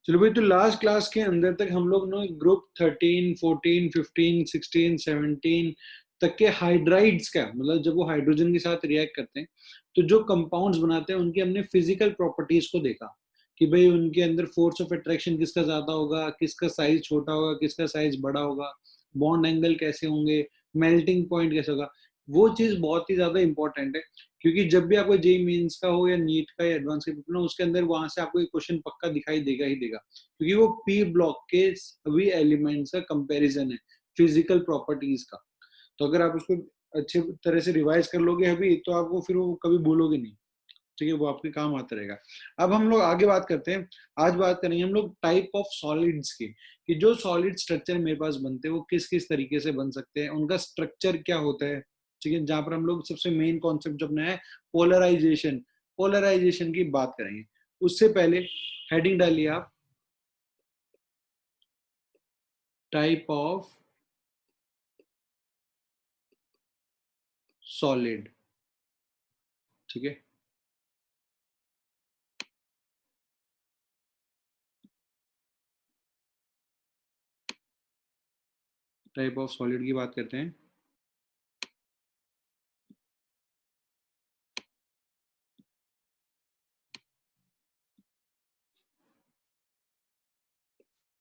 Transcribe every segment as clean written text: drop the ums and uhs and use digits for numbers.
चलो भाई, तो लास्ट क्लास के अंदर तक हम लोग ना ग्रुप 13, 14, 15, 16, 17 तक के हाइड्राइड्स का, मतलब जब वो हाइड्रोजन के साथ रिएक्ट करते हैं तो जो कंपाउंड्स बनाते हैं उनकी हमने फिजिकल प्रॉपर्टीज को देखा कि भाई उनके अंदर फोर्स ऑफ अट्रैक्शन किसका ज्यादा होगा, किसका साइज छोटा होगा, किसका साइज बड़ा होगा, बॉन्ड एंगल कैसे होंगे, मेल्टिंग पॉइंट कैसे होगा। वो चीज बहुत ही ज्यादा इंपॉर्टेंट है, क्योंकि जब भी आपको जेई मेंस का हो या नीट का या एडवांस का पेपर हो, उसके अंदर वहां से आपको एक क्वेश्चन पक्का दिखाई देगा ही देगा, क्योंकि वो पी ब्लॉक के सभी एलिमेंट्स का कंपैरिजन है फिजिकल प्रॉपर्टीज का। तो अगर आप उसको अच्छे तरह से रिवाइज कर लोगे अभी, तो आपको फिर वो कभी भूलोगे नहीं। ठीक है, वो आपके काम आता रहेगा। अब हम लोग आगे बात करते हैं। आज बात करेंगे हम लोग टाइप ऑफ सॉलिड्स की, कि जो सॉलिड स्ट्रक्चर मेरे पास बनते हैं वो किस किस तरीके से बन सकते हैं, उनका स्ट्रक्चर क्या होता है। ठीक है, जहां पर हम लोग सबसे मेन कॉन्सेप्ट जो अपना है पोलराइजेशन, पोलराइजेशन की बात करेंगे। उससे पहले हेडिंग डालिए आप, टाइप ऑफ सॉलिड। ठीक है, टाइप ऑफ सॉलिड की बात करते हैं।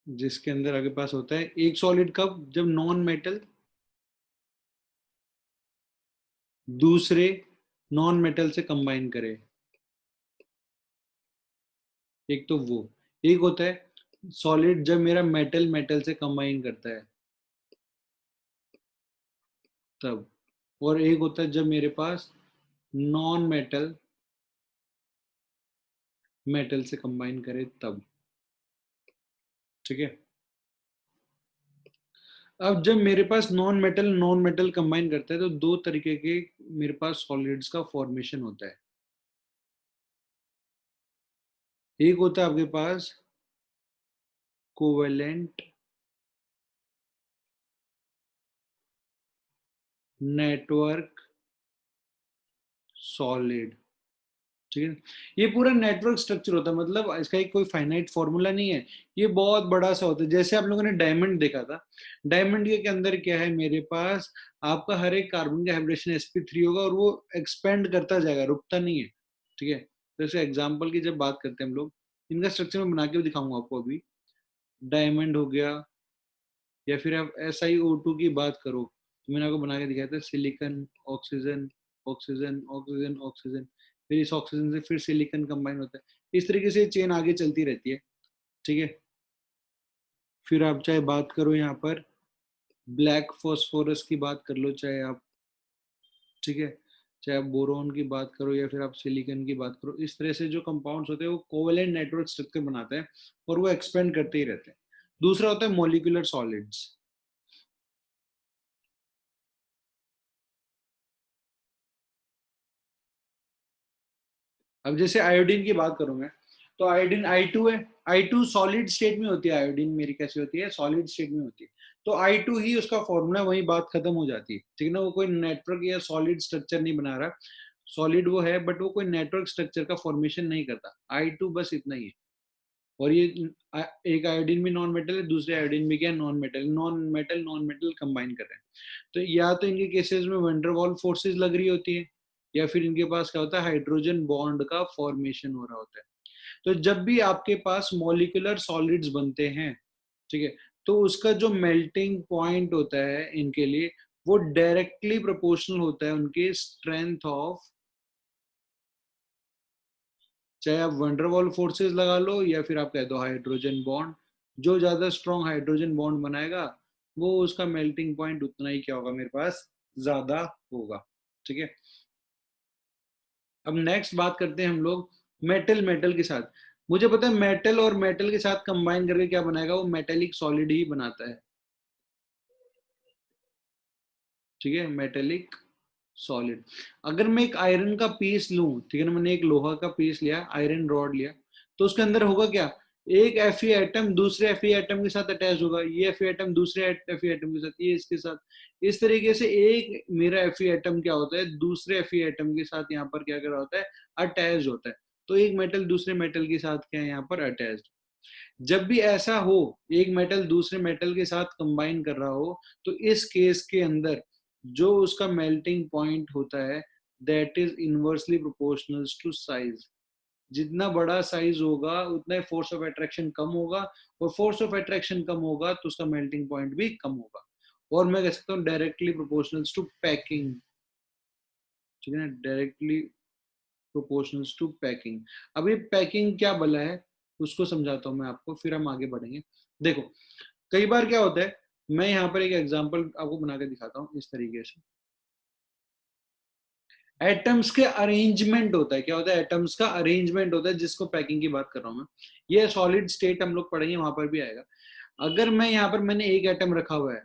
जिसके अंदर आगे पास होता है एक सॉलिड कब, जब नॉन मेटल दूसरे नॉन मेटल से कंबाइन करे। एक तो वो, एक होता है सॉलिड जब मेरा मेटल मेटल से कंबाइन करता है तब, और एक होता है जब मेरे पास नॉन मेटल मेटल से कंबाइन करे तब। ठीक है, अब जब मेरे पास नॉन मेटल कंबाइन करता है तो दो तरीके के मेरे पास सॉलिड्स का फॉर्मेशन होता है। एक होता है आपके पास कोवेलेंट नेटवर्क सॉलिड। ठीक है, ये पूरा नेटवर्क स्ट्रक्चर होता है, मतलब इसका एक कोई फाइनाइट फॉर्मूला नहीं है। ये बहुत बड़ा सा होता है। जैसे आप लोगों ने डायमंड देखा था, डायमंड के अंदर क्या है मेरे पास, आपका हर एक कार्बन का हाइब्रिडेशन sp3 होगा और वो एक्सपेंड करता जाएगा, रुकता नहीं है। ठीक है, जैसे एग्जाम्पल की जब बात करते हैं हम लोग, इनका स्ट्रक्चर मैं बना के भी दिखाऊंगा आपको अभी। डायमंड हो गया, या फिर आप SiO2 की बात करो तो मैंने आपको बना के दिखाया था, silicon oxygen oxygen oxygen oxygen, फिर इस ऑक्सीजन से फिर सिलिकॉन कंबाइन होता है। इस तरीके से चेन आगे चलती रहती है। ठीक है, फिर आप चाहे बात करो यहाँ पर ब्लैक फॉस्फोरस की बात कर लो चाहे आप। ठीक है, चाहे आप बोरोन की बात करो या फिर आप सिलिकॉन की बात करो, इस तरह से जो कंपाउंड्स होते हैं वो कोवेलेंट नेटवर्क स्ट्रक्चर बनाते हैं और वो एक्सपेंड करते ही रहते हैं। दूसरा होता है मॉलिक्यूलर सॉलिड्स। अब जैसे आयोडीन की बात करूं मैं, तो आयोडीन I2 है। I2 सॉलिड स्टेट में होती है, आयोडीन मेरी कैसी होती है, सॉलिड स्टेट में होती है। तो I2 ही उसका फॉर्मूला, वही बात खत्म हो जाती है। ठीक है ना, वो कोई नेटवर्क या सॉलिड स्ट्रक्चर नहीं बना रहा। सॉलिड वो है बट वो कोई नेटवर्क स्ट्रक्चर का फॉर्मेशन नहीं करता। I2 बस इतना ही है। और ये एक आयोडीन भी नॉन मेटल है, दूसरे आयोडीन भी क्या नॉन मेटल कंबाइन कर रहे हैं। तो या तो इनके केसेस में वंडरवॉल फोर्सेस लग रही होती है, या फिर इनके पास क्या होता है, हाइड्रोजन बॉन्ड का फॉर्मेशन हो रहा होता है। तो जब भी आपके पास मॉलिक्यूलर सॉलिड्स बनते हैं, ठीक है, तो उसका जो मेल्टिंग पॉइंट होता है इनके लिए, वो डायरेक्टली प्रोपोर्शनल होता है उनके स्ट्रेंथ ऑफ, चाहे आप वंडरवॉल फोर्सेस लगा लो या फिर आप कह दो हाइड्रोजन बॉन्ड। जो ज्यादा स्ट्रॉन्ग हाइड्रोजन बॉन्ड बनाएगा वो उसका मेल्टिंग पॉइंट उतना ही क्या होगा मेरे पास, ज्यादा होगा। ठीक है, अब नेक्स्ट बात करते हैं हम लोग मेटल मेटल के साथ। मुझे पता है मेटल और मेटल के साथ कंबाइन करके क्या बनाएगा, वो मेटेलिक सॉलिड ही बनाता है। ठीक है, मेटेलिक सॉलिड। अगर मैं एक आयरन का पीस लूं, ठीक है ना, मैंने एक लोहा का पीस लिया, आयरन रॉड लिया, तो उसके अंदर होगा क्या, एक Fe एटम दूसरे Fe एटम के साथ अटैच होगा, ये Fe एटम दूसरे Fe एटम के साथ, ये इसके साथ। इस तरीके से एक मेरा Fe एटम क्या होता है, दूसरे Fe एटम के साथ यहाँ पर क्या कर रहा होता है, अटैच होता है। तो एक मेटल दूसरे मेटल के साथ क्या है यहाँ पर अटैच। जब भी ऐसा हो, एक मेटल दूसरे मेटल के साथ कंबाइन कर रहा हो, तो इस केस के अंदर जो उसका मेल्टिंग पॉइंट होता है that is inversely proportional to size. जितना बड़ा साइज होगा उतना फोर्स ऑफ अट्रैक्शन कम होगा, और फोर्स ऑफ अट्रैक्शन कम होगा तो उसका मेल्टिंग पॉइंट भी कम होगा। और मैं कह सकता हूँ डायरेक्टली प्रोपोर्शनल टू पैकिंग, ठीक है ना, डायरेक्टली प्रोपोर्शनल टू पैकिंग। अब ये पैकिंग क्या भला है उसको समझाता हूँ मैं आपको, फिर हम आगे बढ़ेंगे। देखो कई बार क्या होता है, मैं यहाँ पर एक एग्जांपल आपको बना के दिखाता हूँ इस तरीके से। एटम्स के अरेंजमेंट होता है, क्या होता है, एटम्स का अरेंजमेंट होता है, जिसको पैकिंग की बात कर रहा हूँ मैं। ये सॉलिड स्टेट हम लोग पढ़ेंगे, वहां पर भी आएगा। अगर मैं यहाँ पर मैंने एक एटम रखा हुआ है,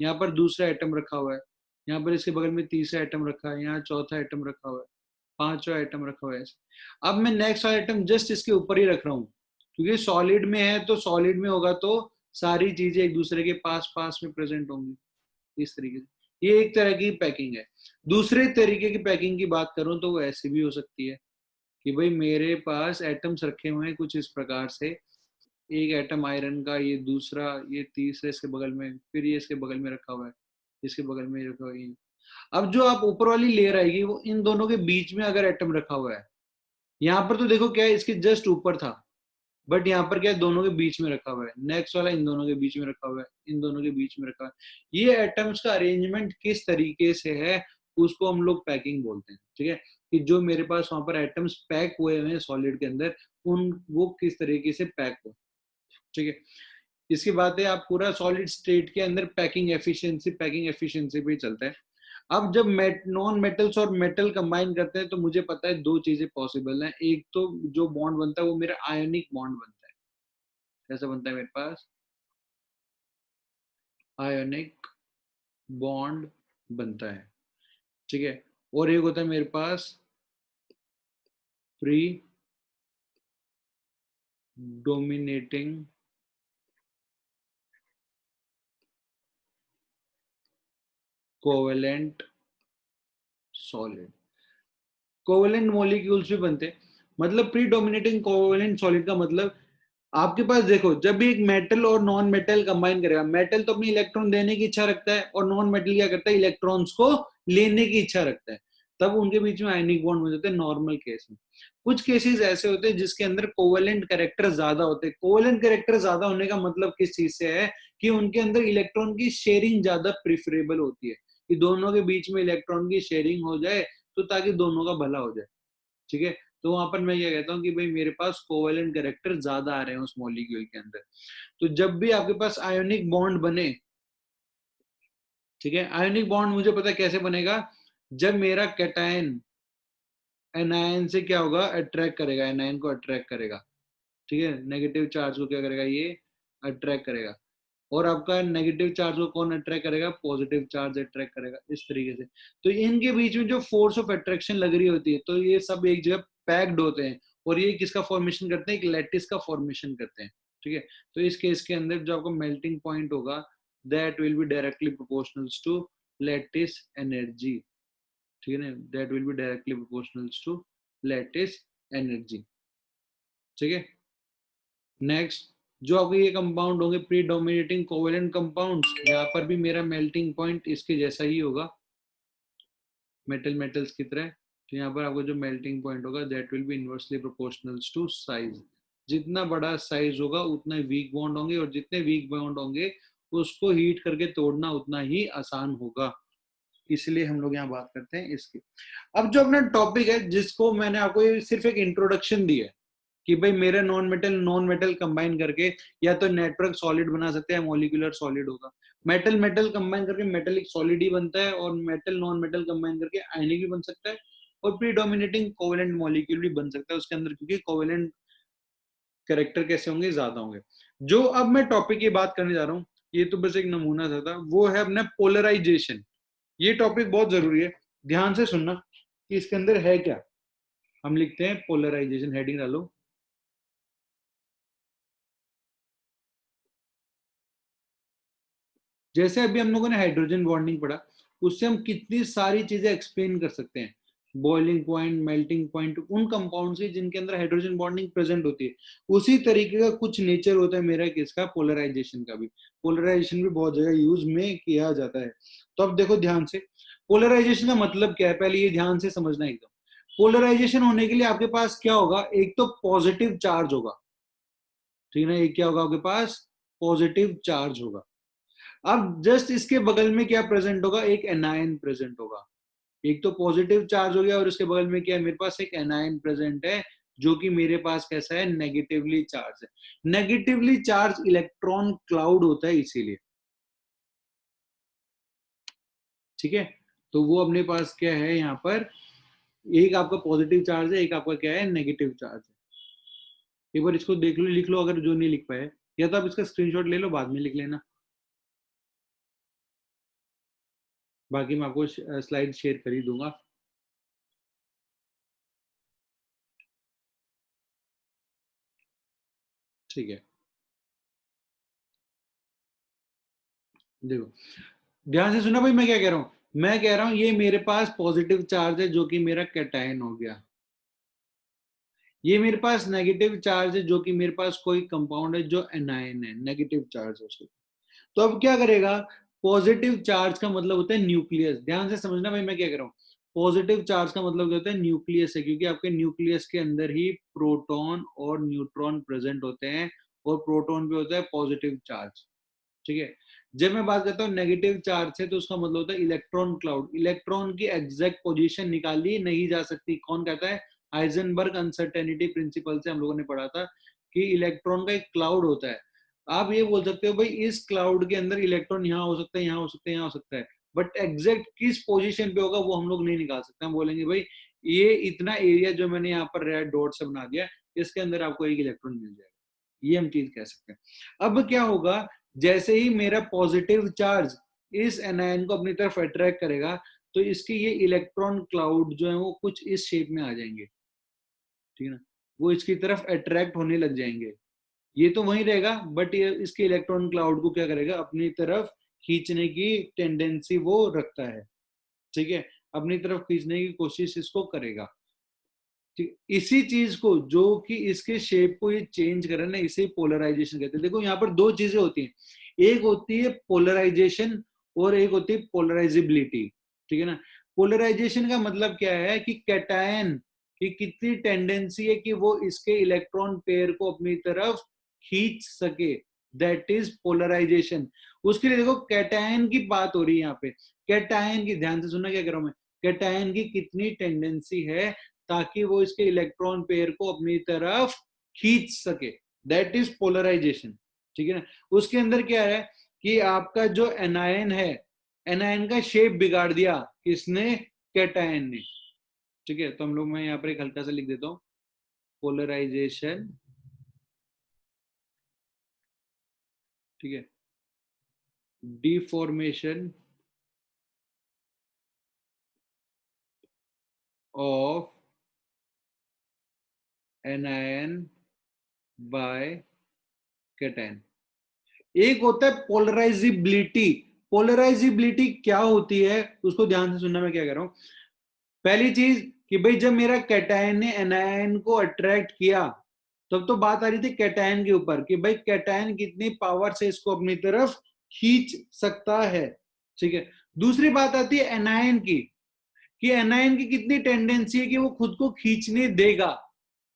यहाँ पर दूसरा एटम रखा हुआ है, यहाँ पर इसके बगल में तीसरा एटम रखा है, यहाँ चौथा एटम रखा हुआ है, पांचवा आइटम रखा हुआ है। अब मैं नेक्स्ट आइटम जस्ट इसके ऊपर ही रख रहा हूँ, क्योंकि सॉलिड में है तो सॉलिड में होगा तो सारी चीजें एक दूसरे के पास पास में प्रेजेंट होंगी इस तरीके से। ये एक तरह की पैकिंग है। दूसरे तरीके की पैकिंग की बात करूं तो वो ऐसी भी हो सकती है कि भाई मेरे पास एटम्स रखे हुए हैं कुछ इस प्रकार से, एक एटम आयरन का, ये दूसरा, ये तीसरे इसके बगल में, फिर ये इसके बगल में रखा हुआ है, इसके बगल में रखा हुआ है। अब जो आप ऊपर वाली लेयर आएगी वो इन दोनों के बीच में अगर एटम रखा हुआ है, यहाँ पर तो देखो क्या है, इसके जस्ट ऊपर था, बट यहाँ पर क्या है, दोनों के बीच में रखा हुआ है। नेक्स्ट वाला इन दोनों के बीच में रखा हुआ है, इन दोनों के बीच में रखा हुआ है। ये एटम्स का अरेंजमेंट किस तरीके से है उसको हम लोग पैकिंग बोलते हैं, ठीक है। कि जो मेरे पास वहां पर एटम्स पैक हुए हैं सॉलिड के अंदर, उन वो किस तरीके से पैक हो, ठीक है। इसकी बात है, आप पूरा सॉलिड स्टेट के अंदर पैकिंग एफिशिएंसी पे ही चलता है। अब जब नॉन मेटल्स और मेटल कंबाइन करते हैं तो मुझे पता है दो चीजें पॉसिबल हैं। एक तो जो बॉन्ड बनता है वो मेरा आयोनिक बॉन्ड बनता है। कैसा बनता है मेरे पास, आयोनिक बॉन्ड बनता है, ठीक है। और एक होता है मेरे पास predominating covalent solid. Covalent molecules भी बनते हैं। मतलब प्री डोमिनेटिंग कोवेलेंट सॉलिड का मतलब, आपके पास देखो जब भी एक मेटल और नॉन मेटल कंबाइन करेगा, मेटल तो अपनी इलेक्ट्रॉन देने की इच्छा रखता है और नॉन मेटल क्या करता है, इलेक्ट्रॉन्स को लेने की इच्छा रखता है, तब उनके बीच में आयनिक बॉन्ड हो जाते हैं नॉर्मल केस में। कुछ केसेस ऐसे होते हैं जिसके अंदर कोवेलेंट कैरेक्टर ज्यादा होते हैं। कोवेलेंट कैरेक्टर ज्यादा होने का मतलब किस चीज से है, कि उनके अंदर इलेक्ट्रॉन की शेयरिंग ज्यादा प्रिफरेबल होती है, कि दोनों के बीच में इलेक्ट्रॉन की शेयरिंग हो जाए, तो ताकि दोनों का भला हो जाए, ठीक है। तो वहां पर मैं ये कहता हूँ कि भाई मेरे पास कोवेलेंट कैरेक्टर ज्यादा आ रहे हैं उस मॉलिक्यूल के अंदर। तो जब भी आपके पास आयोनिक बॉन्ड बने, ठीक है, आयोनिक बॉन्ड मुझे पता है कैसे बनेगा, जब मेरा कैटायन एनायन से क्या होगा, अट्रैक्ट करेगा, एनायन को अट्रैक्ट करेगा, ठीक है। नेगेटिव चार्ज को क्या करेगा, ये अट्रैक्ट करेगा। और आपका नेगेटिव चार्ज को कौन अट्रैक्ट करेगा, पॉजिटिव चार्ज अट्रैक्ट करेगा, इस तरीके से। तो इनके बीच में जो फोर्स ऑफ अट्रैक्शन लग रही होती है, तो ये सब एक जगह पैक्ड होते हैं, और ये किसका फॉर्मेशन करते हैं, एक लैटिस का फॉर्मेशन करते हैं, ठीक है। तो इस केस के अंदर जो आपको मेल्टिंग पॉइंट होगा that will be directly proportional to lattice energy, ठीक है ना, that will be directly proportional to lattice energy, ठीक है। नेक्स्ट, जो आपके ये कंपाउंड होंगे प्री डोमिनेटिंग कोवेलेंट कंपाउंड्स, यहाँ पर भी मेरा मेल्टिंग पॉइंट इसके जैसा ही होगा, मेटल्स की तरह। तो यहाँ पर आपको जो मेल्टिंग पॉइंट होगा that will be inversely proportional to size. जितना बड़ा साइज होगा उतने वीक बॉन्ड होंगे, और जितने वीक बॉन्ड होंगे उसको हीट करके तोड़ना उतना ही आसान होगा। इसलिए हम लोग यहाँ बात करते हैं इसकी। अब जो अपना टॉपिक है, जिसको मैंने आपको सिर्फ एक इंट्रोडक्शन दी है कि भाई मेरे नॉन मेटल कंबाइन करके या तो नेटवर्क सॉलिड बना सकते हैं, मॉलिक्यूलर सॉलिड होगा। मेटल मेटल कंबाइन करके मेटलिक सॉलिड ही बनता है, और मेटल नॉन मेटल कंबाइन करके आयनिक भी बन सकता है, और प्रीडोमिनेटिंग कोवेलेंट मॉलिक्यूल भी बन सकता है उसके अंदर, क्योंकि कोवेलेंट कैरेक्टर कैसे होंगे, ज्यादा होंगे। जो अब मैं टॉपिक की बात करने जा रहा हूँ, ये तो बस एक नमूना था, वो है अपना पोलराइजेशन। ये टॉपिक बहुत जरूरी है, ध्यान से सुनना कि इसके अंदर है क्या। हम लिखते हैं पोलराइजेशन, हेडिंग डालो। जैसे अभी हम लोगों ने हाइड्रोजन बॉन्डिंग पढ़ा, उससे हम कितनी सारी चीजें एक्सप्लेन कर सकते हैं। बॉइलिंग पॉइंट, मेल्टिंग पॉइंट, उन कंपाउंड्स की जिनके अंदर हाइड्रोजन बॉन्डिंग प्रेजेंट होती है, उसी तरीके का कुछ नेचर होता है मेरा किसका, पोलराइजेशन का भी। पोलराइजेशन भी बहुत जगह यूज में किया जाता है। तो अब देखो ध्यान से, पोलराइजेशन का मतलब क्या है, पहले ये ध्यान से समझना एकदम। पोलराइजेशन होने के लिए आपके पास क्या होगा, एक तो पॉजिटिव चार्ज होगा, ठीक है ना, एक क्या होगा आपके पास, पॉजिटिव चार्ज होगा। अब जस्ट इसके बगल में क्या प्रेजेंट होगा, एक एनायन प्रेजेंट होगा। एक तो पॉजिटिव चार्ज हो गया और उसके बगल में क्या है, मेरे पास एक एनायन प्रेजेंट है, जो कि मेरे पास कैसा है, नेगेटिवली चार्ज है। नेगेटिवली चार्ज इलेक्ट्रॉन क्लाउड होता है इसीलिए, ठीक है। तो वो अपने पास क्या है यहाँ पर, एक आपका पॉजिटिव चार्ज है, एक आपका क्या है, नेगेटिव चार्ज है। एक बार इसको देख लो, लिख लो अगर जो नहीं लिख पाए, या तो आप इसका स्क्रीनशॉट ले लो, बाद में लिख लेना। बाकी मैं आपको स्लाइड शेयर कर ही दूंगा। ठीक है, देखो ध्यान से सुना भाई, मैं क्या कह रहा हूँ। मैं कह रहा हूँ ये मेरे पास पॉजिटिव चार्ज है, जो कि मेरा कैटायन हो गया। ये मेरे पास नेगेटिव चार्ज है, जो कि मेरे पास कोई कंपाउंड है जो एनायन है, नेगेटिव चार्ज है उसके। तो अब क्या करेगा, पॉजिटिव चार्ज का मतलब होता है न्यूक्लियस। ध्यान से समझना भाई मैं क्या कह रहा हूँ। पॉजिटिव चार्ज का मतलब होता है न्यूक्लियस है, क्योंकि आपके न्यूक्लियस के अंदर ही प्रोटॉन और न्यूट्रॉन प्रेजेंट होते हैं, और प्रोटॉन पे होता है पॉजिटिव चार्ज, ठीक है। जब मैं बात करता हूँ नेगेटिव चार्ज से, तो उसका मतलब होता है इलेक्ट्रॉन क्लाउड। इलेक्ट्रॉन की एग्जैक्ट पोजीशन निकाली नहीं जा सकती, कौन कहता है, हाइजेनबर्ग अनसर्टेनिटी प्रिंसिपल से हम लोगों ने पढ़ा था कि इलेक्ट्रॉन का एक क्लाउड होता है। आप ये बोल सकते हो भाई इस क्लाउड के अंदर इलेक्ट्रॉन यहाँ हो सकता है, यहाँ हो सकता है, यहाँ हो सकता है, बट एग्जैक्ट किस पोजीशन पे होगा वो हम लोग नहीं निकाल सकते। हम बोलेंगे भाई ये इतना एरिया जो मैंने यहाँ पर रेड डॉट से बना दिया, इसके अंदर आपको एक इलेक्ट्रॉन मिल जाएगा, ये हम चीज कह सकते हैं। अब क्या होगा, जैसे ही मेरा पॉजिटिव चार्ज इस एनायन को अपनी तरफ अट्रैक्ट करेगा, तो इसके ये इलेक्ट्रॉन क्लाउड जो है वो कुछ इस शेप में आ जाएंगे, ठीक है ना, वो इसकी तरफ अट्रैक्ट होने लग जाएंगे। ये तो वहीं रहेगा, बट ये इसके इलेक्ट्रॉन क्लाउड को क्या करेगा, अपनी तरफ खींचने की टेंडेंसी वो रखता है, ठीक है, अपनी तरफ खींचने की कोशिश इसको करेगा। ठीक, इसी चीज को जो कि इसके शेप को ये चेंज करे ना, इसे पोलराइजेशन कहते हैं। देखो यहाँ पर दो चीजें होती हैं, एक होती है पोलराइजेशन और एक होती है पोलराइजिबिलिटी, ठीक है ना। पोलराइजेशन का मतलब क्या है कि कैटायन की कितनी टेंडेंसी है कि वो इसके इलेक्ट्रॉन पेयर को अपनी तरफ खींच सके, दैट इज पोलराइजेशन। उसके लिए देखो कैटायन की बात हो रही है यहाँ पे, कैटायन की, ध्यान से सुनना क्या कर रहा हूं मैं, कैटायन की कितनी टेंडेंसी है ताकि वो इसके इलेक्ट्रॉन पेयर को अपनी तरफ खींच सके, दैट इज पोलराइजेशन, ठीक है ना। उसके अंदर क्या है कि आपका जो एनायन है, एनायन का शेप बिगाड़ दिया किसने, कैटायन ने, ठीक है। तो हम लोग, मैं यहाँ पर एक हल्का सा लिख देता हूँ, पोलराइजेशन, ठीक है, deformation of anion by cation. एक होता है पोलराइजिबिलिटी। पोलराइजिबिलिटी क्या होती है उसको ध्यान से सुनना, मैं क्या कह रहा हूं। पहली चीज कि भाई जब मेरा कैटायन ने एनायन को अट्रैक्ट किया, तब तो बात आ रही थी कैटायन के ऊपर कि भाई कैटायन कितनी पावर से इसको अपनी तरफ खींच सकता है, ठीक है। दूसरी बात आती है एनायन की, कि एनायन की कितनी टेंडेंसी है कि वो खुद को खींचने देगा,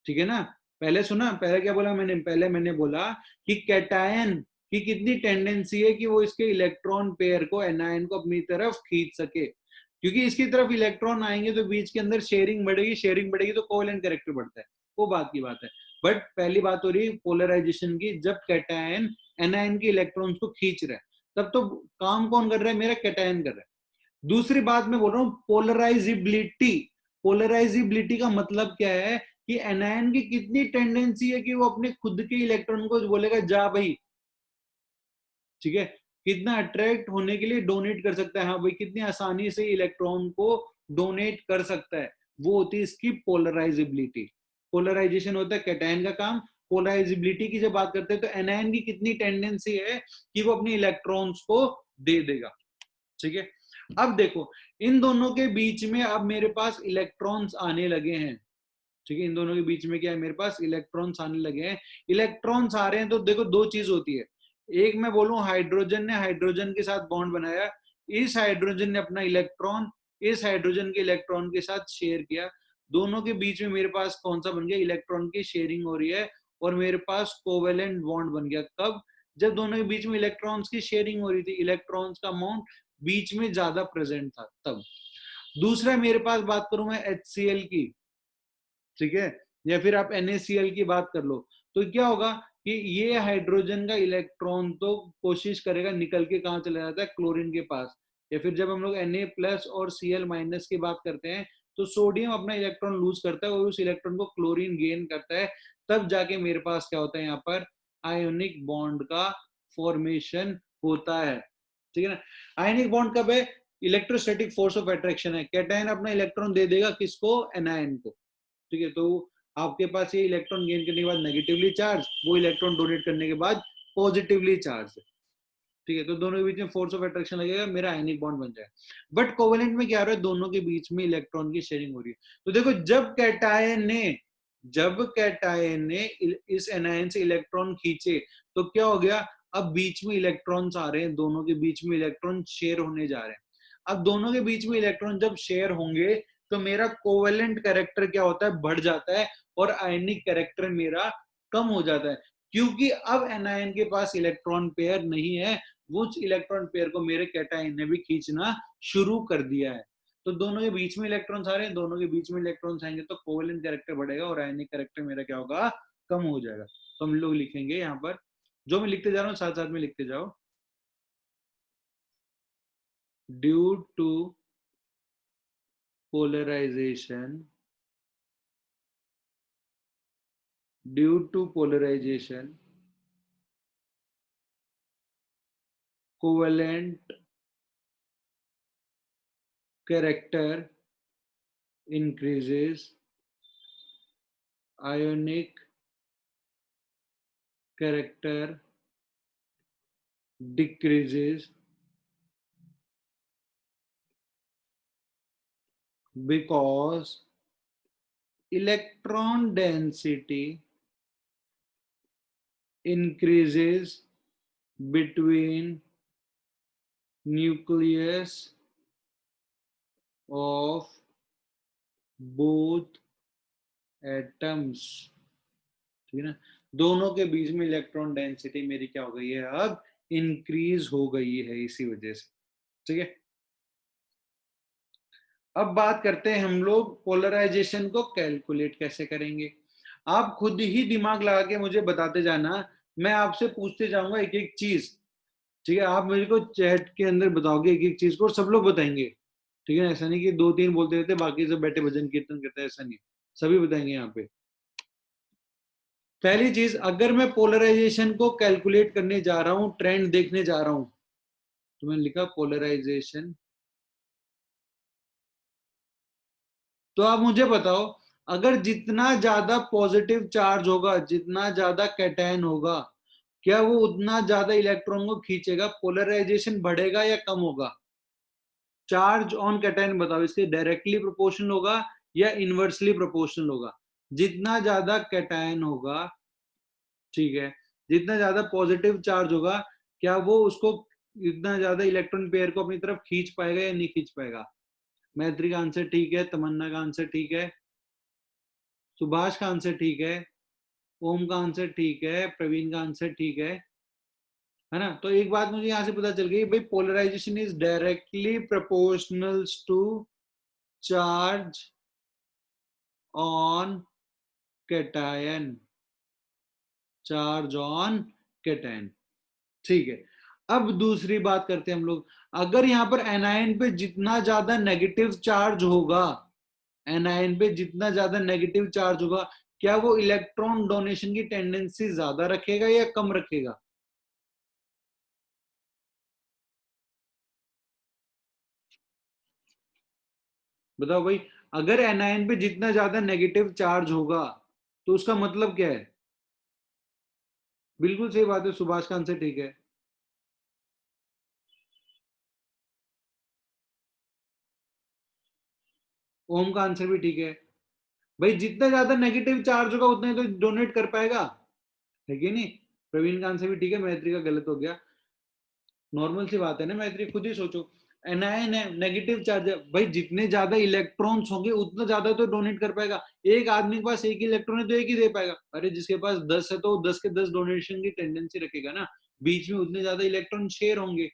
ठीक है ना। पहले सुना, पहले क्या बोला मैंने, पहले मैंने बोला कि कैटायन की कितनी टेंडेंसी है कि वो इसके इलेक्ट्रॉन पेयर को, एनायन को अपनी तरफ खींच सके, क्योंकि इसकी तरफ इलेक्ट्रॉन आएंगे तो बीच के अंदर शेयरिंग बढ़ेगी, शेयरिंग बढ़ेगी तो कोवेलेंट कैरेक्टर बढ़ता है, वो बात की बात है। बट पहली बात हो रही है पोलराइजेशन की, जब कैटायन एनायन के इलेक्ट्रॉन्स को खींच रहा है, तब तो काम कौन कर रहा है, मेरा कैटायन कर रहा है। दूसरी बात मैं बोल रहा हूं पोलराइजिबिलिटी। पोलराइजिबिलिटी का मतलब क्या है कि एनायन की कितनी टेंडेंसी है कि वो अपने खुद के इलेक्ट्रॉन को बोलेगा जा भाई, ठीक है, कितना अट्रैक्ट होने के लिए डोनेट कर सकता है, हाँ भाई कितनी आसानी से इलेक्ट्रॉन को डोनेट कर सकता है, वो होती है इसकी पोलराइजिबिलिटी। पोलराइजेशन होता है कैटायन का काम। पोलराइजिबिलिटी की जब बात करते हैं तो एनायन की कितनी टेंडेंसी है कि वो अपने इलेक्ट्रॉन्स को दे देगा, ठीक है। अब देखो इन दोनों के बीच में अब मेरे पास इलेक्ट्रॉन्स आने लगे हैं, ठीक है। इन दोनों के बीच में क्या है, मेरे पास इलेक्ट्रॉन्स आने लगे हैं। इलेक्ट्रॉन्स आ रहे हैं तो देखो दो चीज होती है, एक मैं बोलूं हाइड्रोजन ने हाइड्रोजन के साथ बॉन्ड बनाया, इस हाइड्रोजन ने अपना इलेक्ट्रॉन इस हाइड्रोजन के इलेक्ट्रॉन के साथ शेयर किया, दोनों के बीच में मेरे पास कौन सा बन गया, इलेक्ट्रॉन की शेयरिंग हो रही है और मेरे पास कोवेलेंट बॉन्ड बन गया। कब, जब दोनों के बीच में इलेक्ट्रॉन्स की शेयरिंग हो रही थी, इलेक्ट्रॉन्स का अमाउंट बीच में ज्यादा प्रेजेंट था तब। दूसरा मेरे पास बात करूं मैं HCl की, ठीक है, या फिर आप NaCl की बात कर लो, तो क्या होगा कि ये हाइड्रोजन का इलेक्ट्रॉन तो कोशिश करेगा निकल के कहां चला जाता है, क्लोरीन के पास। या फिर जब हम लोग Na+ और Cl- की बात करते हैं तो सोडियम अपना इलेक्ट्रॉन लूज करता है और उस इलेक्ट्रॉन को क्लोरीन गेन करता है, तब जाके मेरे पास क्या होता है, यहाँ पर आयोनिक बॉन्ड का फॉर्मेशन होता है, ठीक है ना। आयोनिक बॉन्ड कब है, इलेक्ट्रोस्टैटिक फोर्स ऑफ अट्रैक्शन है, कैटायन अपना इलेक्ट्रॉन दे देगा किसको, एनायन को, ठीक है। तो आपके पास ये इलेक्ट्रॉन गेन करने के बाद नेगेटिवली चार्ज, वो इलेक्ट्रॉन डोनेट करने के बाद पॉजिटिवली चार्ज, ठीक है। तो दोनों के बीच में फोर्स ऑफ अट्रैक्शन लगेगा, मेरा आयनिक बॉन्ड बन जाएगा। बट कोवेलेंट में क्या हो रहा है, दोनों के बीच में इलेक्ट्रॉन की शेयरिंग हो रही है। तो देखो जब कैटायन ने इस एनायन से इलेक्ट्रॉन खींचे तो क्या हो गया, अब बीच में इलेक्ट्रॉन्स आ रहे हैं, दोनों के बीच में इलेक्ट्रॉन शेयर होने जा रहे हैं। अब दोनों के बीच में इलेक्ट्रॉन जब शेयर होंगे तो मेरा कोवेलेंट कैरेक्टर क्या होता है, बढ़ जाता है, और आयनिक कैरेक्टर मेरा कम हो जाता है, क्योंकि अब एनायन के पास इलेक्ट्रॉन पेयर नहीं है, वो इलेक्ट्रॉन पेयर को मेरे कैटायन ने भी खींचना शुरू कर दिया है। तो दोनों के बीच में इलेक्ट्रॉन्स आ रहे हैं, दोनों के बीच में इलेक्ट्रॉन्स आएंगे तो कोवेलेंट कैरेक्टर बढ़ेगा और आयनिक कैरेक्टर मेरा क्या होगा, कम हो जाएगा। तो हम लोग लिखेंगे यहाँ पर, जो मैं लिखते जा रहा हूँ साथ साथ में लिखते जाओ, due to polarization, due to polarization covalent character increases, ionic character decreases, because electron density increases between nucleus of both atoms, ठीक है ना। दोनों के बीच में इलेक्ट्रॉन डेंसिटी मेरी क्या हो गई है, अब इंक्रीज हो गई है इसी वजह से, ठीक है। अब बात करते हैं हम लोग पोलराइजेशन को कैलकुलेट कैसे करेंगे। आप खुद ही दिमाग लगा के मुझे बताते जाना, मैं आपसे पूछते जाऊंगा एक एक चीज, ठीक है। आप मेरे को चैट के अंदर बताओगे एक एक चीज को और सब लोग बताएंगे, ठीक है। ऐसा नहीं कि दो तीन बोलते रहते बाकी सब बैठे भजन कीर्तन करते हैं, ऐसा नहीं, सभी बताएंगे यहाँ पे। पहली चीज, अगर मैं पोलराइजेशन को कैलकुलेट करने जा रहा हूं, ट्रेंड देखने जा रहा हूं, तो मैंने लिखा पोलराइजेशन। तो आप मुझे बताओ, अगर जितना ज्यादा पॉजिटिव चार्ज होगा, जितना ज्यादा कैटायन होगा, क्या वो उतना ज्यादा इलेक्ट्रॉन को खींचेगा, पोलराइजेशन बढ़ेगा या कम होगा। चार्ज ऑन कैटायन बताओ, इसके डायरेक्टली प्रोपोर्शनल होगा या इनवर्सली प्रोपोर्शनल होगा। जितना ज्यादा कैटायन होगा, ठीक है, जितना ज्यादा पॉजिटिव चार्ज होगा, क्या वो उसको इतना ज्यादा इलेक्ट्रॉन पेयर को अपनी तरफ खींच पाएगा या नहीं खींच पाएगा। मैत्री का आंसर ठीक है, तमन्ना का आंसर ठीक है, सुभाष का आंसर ठीक है, ओम का आंसर ठीक है, प्रवीण का आंसर ठीक है ना। तो एक बात मुझे यहां से पता चल गई भाई, polarization is directly proportional to charge on cation, charge on cation, ठीक है। अब दूसरी बात करते हैं हम लोग, अगर यहां पर एनायन पे जितना ज्यादा नेगेटिव चार्ज होगा, एनायन पे जितना ज्यादा नेगेटिव चार्ज होगा, क्या वो इलेक्ट्रॉन डोनेशन की टेंडेंसी ज्यादा रखेगा या कम रखेगा। बताओ भाई, अगर एनायन पे जितना ज्यादा नेगेटिव चार्ज होगा तो उसका मतलब क्या है। बिल्कुल सही बात है, सुभाष का आंसर ठीक है। ओम का आंसर भी ठीक है। भाई जितना ज्यादा नेगेटिव चार्ज होगा उतना ही तो डोनेट कर पाएगा, है कि नहीं? प्रवीण का आंसर भी ठीक है, मैत्री का गलत हो गया। नॉर्मल सी बात है ना मैत्री, खुद ही सोचो। एनायन है, नेगेटिव चार्ज है, भाई जितने ज्यादा इलेक्ट्रॉन्स होंगे उतना ज्यादा तो डोनेट कर पाएगा। एक आदमी के पास एक ही इलेक्ट्रॉन है तो एक ही दे पाएगा, अरे जिसके पास 10 है तो 10 के 10 डोनेशन की टेंडेंसी रखेगा ना। बीच में उतने ज्यादा इलेक्ट्रॉन शेयर होंगे,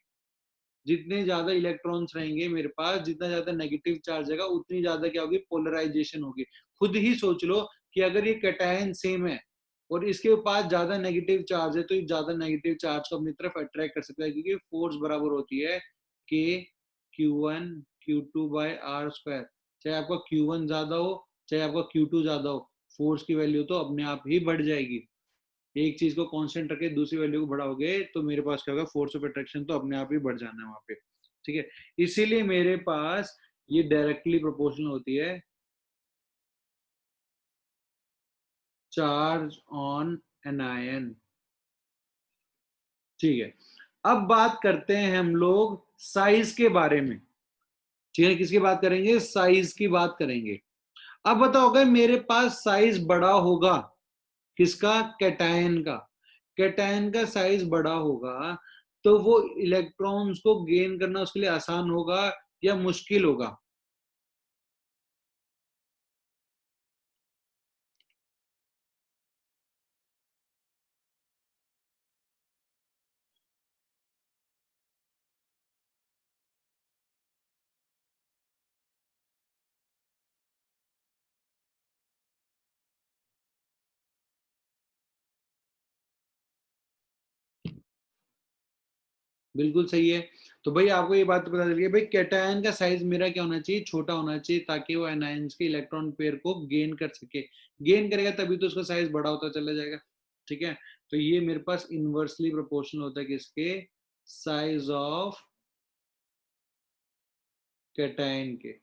जितने ज्यादा इलेक्ट्रॉन्स रहेंगे मेरे पास, जितना ज्यादा नेगेटिव चार्ज है उतनी ज्यादा क्या होगी, पोलराइजेशन होगी। खुद ही सोच लो कि अगर ये कैटायन सेम है और इसके पास ज्यादा नेगेटिव चार्ज है तो ये ज्यादा नेगेटिव चार्ज को अपनी तरफ अट्रैक्ट कर सकता है, क्योंकि फोर्स बराबर होती है के Q1 Q2 bye are square. चाहे आपका Q1 ज्यादा हो चाहे आपका Q2 ज्यादा हो, फोर्स की वैल्यू तो अपने आप ही बढ़ जाएगी। एक चीज को कांस्टेंट रखे दूसरी वैल्यू को बढ़ाओगे तो मेरे पास क्या होगा, फोर्स ऑफ अट्रैक्शन तो अपने आप ही बढ़ जाना है वहां पे। ठीक है, इसीलिए मेरे पास ये डायरेक्टली प्रोपोर्शनल होती है चार्ज ऑन एन आयन। ठीक है, अब बात करते हैं हम लोग साइज के बारे में। ठीक है, किसकी बात करेंगे, साइज की बात करेंगे। अब बताओ अगर मेरे पास साइज बड़ा होगा, किसका, कैटायन का। कैटायन का साइज बड़ा होगा तो वो इलेक्ट्रॉन्स को गेन करना उसके लिए आसान होगा या मुश्किल होगा? बिल्कुल सही है। तो भाई आपको ये बात तो पता चल गई भाई, कैटायन का साइज मेरा क्या होना चाहिए, छोटा होना चाहिए, ताकि वो एनायंस के इलेक्ट्रॉन पेयर को गेन कर सके। गेन करेगा तभी तो उसका साइज बड़ा होता चला जाएगा। ठीक है, तो ये मेरे पास इनवर्सली प्रोपोर्शनल होता है किसके, साइज ऑफ कैटायन के।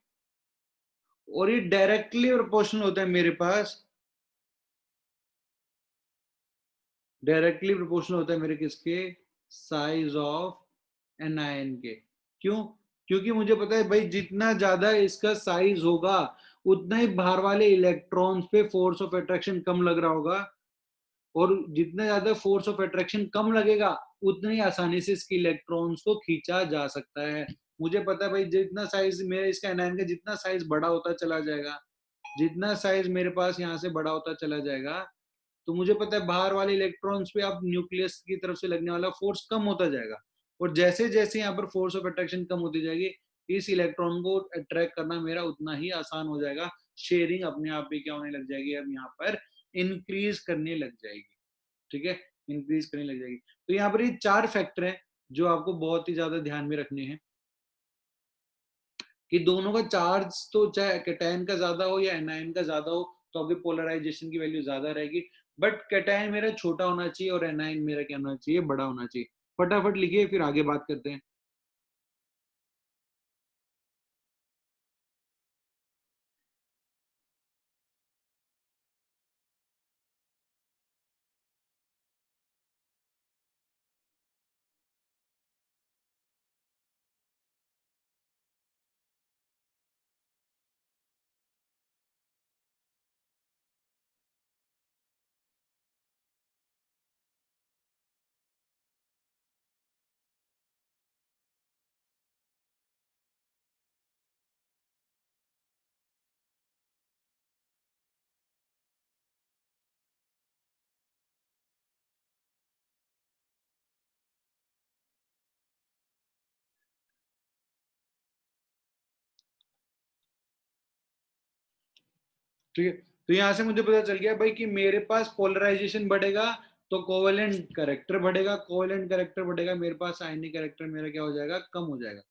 और ये डायरेक्टली प्रोपोर्शनल होता है मेरे पास, डायरेक्टली प्रोपोर्शनल होता है मेरे किसके, साइज ऑफ एनायन के। क्यों? क्योंकि मुझे पता है भाई जितना ज्यादा इसका साइज होगा उतना ही बाहर वाले इलेक्ट्रॉन्स पे फोर्स ऑफ अट्रैक्शन कम लग रहा होगा, और जितना ज्यादा फोर्स ऑफ अट्रैक्शन कम लगेगा उतनी ही आसानी से इसके इलेक्ट्रॉन्स को खींचा जा सकता है। मुझे पता है भाई जितना साइज मेरे इसका एनायन का जितना साइज बड़ा होता चला जाएगा, जितना साइज मेरे पास यहाँ से बड़ा होता चला जाएगा, तो मुझे पता है बाहर वाले इलेक्ट्रॉन्स पे अब न्यूक्लियस की तरफ से लगने वाला फोर्स कम होता जाएगा। और जैसे जैसे यहाँ पर फोर्स ऑफ अट्रैक्शन कम होती जाएगी, इस इलेक्ट्रॉन को अट्रैक्ट करना मेरा उतना ही आसान हो जाएगा। शेयरिंग अपने आप ही क्या होने लग जाएगी, अब यहाँ पर इंक्रीज करने लग जाएगी। ठीक है, इंक्रीज करने लग जाएगी। तो यहाँ पर ये चार फैक्टर हैं जो आपको बहुत ही ज्यादा ध्यान में रखने हैं, कि दोनों का चार्ज तो चाहे कैटायन का ज्यादा हो या एनायन का ज्यादा हो तो आपकी पोलराइजेशन की वैल्यू ज्यादा रहेगी। बट कैटायन मेरा छोटा होना चाहिए और एनायन मेरा क्या होना चाहिए, बड़ा होना चाहिए। फटाफट लिखिए फिर आगे बात करते हैं। ठीक है, तो यहां से मुझे पता चल गया भाई कि मेरे पास पोलराइजेशन बढ़ेगा तो कोवेलेंट करेक्टर बढ़ेगा, कोवेलेंट करेक्टर बढ़ेगा मेरे पास आयनिक करेक्टर मेरा क्या हो जाएगा, कम हो जाएगा।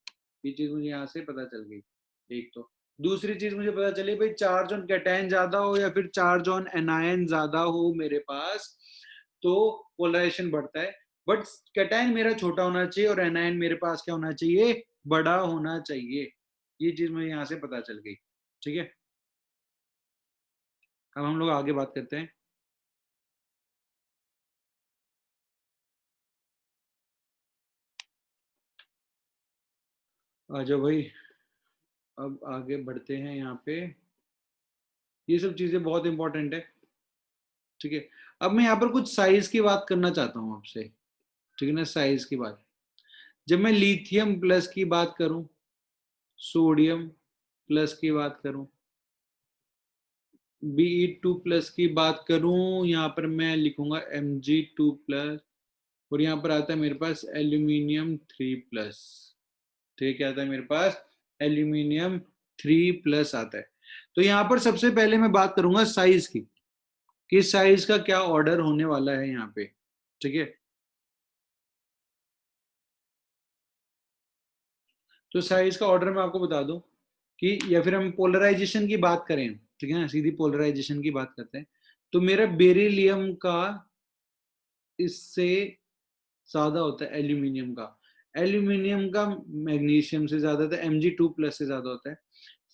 ये चीज मुझे यहाँ से पता चल गई। एक तो दूसरी चीज मुझे पता चली भाई, चार्ज ऑन कैटायन ज्यादा हो या फिर चार्ज ऑन एनायन ज्यादा हो मेरे पास, तो पोलराइजेशन बढ़ता है। बट कैटायन मेरा छोटा होना चाहिए और एनायन मेरे पास क्या होना चाहिए, बड़ा होना चाहिए। ये चीज मुझे यहाँ से पता चल गई। ठीक है, अब हम लोग आगे बात करते हैं। आ जाओ भाई। अब आगे बढ़ते हैं यहाँ पे, ये सब चीजें बहुत इंपॉर्टेंट है। ठीक है, अब मैं यहाँ पर कुछ साइज की बात करना चाहता हूँ आपसे। ठीक है ना, साइज की बात, जब मैं लिथियम प्लस की बात करूं, सोडियम प्लस की बात करूं, Be2 प्लस की बात करूं, यहाँ पर मैं लिखूंगा Mg2 प्लस, और यहाँ पर आता है मेरे पास एल्यूमिनियम 3 प्लस। ठीक है, क्या आता है मेरे पास, एल्यूमिनियम 3 प्लस आता है। तो यहाँ पर सबसे पहले मैं बात करूंगा साइज की, कि साइज का क्या ऑर्डर होने वाला है यहाँ पे। ठीक है, तो साइज का ऑर्डर मैं आपको बता दूं कि, या फिर हम पोलराइजेशन की बात करें, ठीक है ना, सीधी पोलराइजेशन की बात करते हैं, तो मेरा बेरिलियम का इससे ज्यादा होता है एल्यूमिनियम का, एल्यूमिनियम का मैग्नीशियम से ज्यादा होता है, Mg2 प्लस से ज्यादा होता है।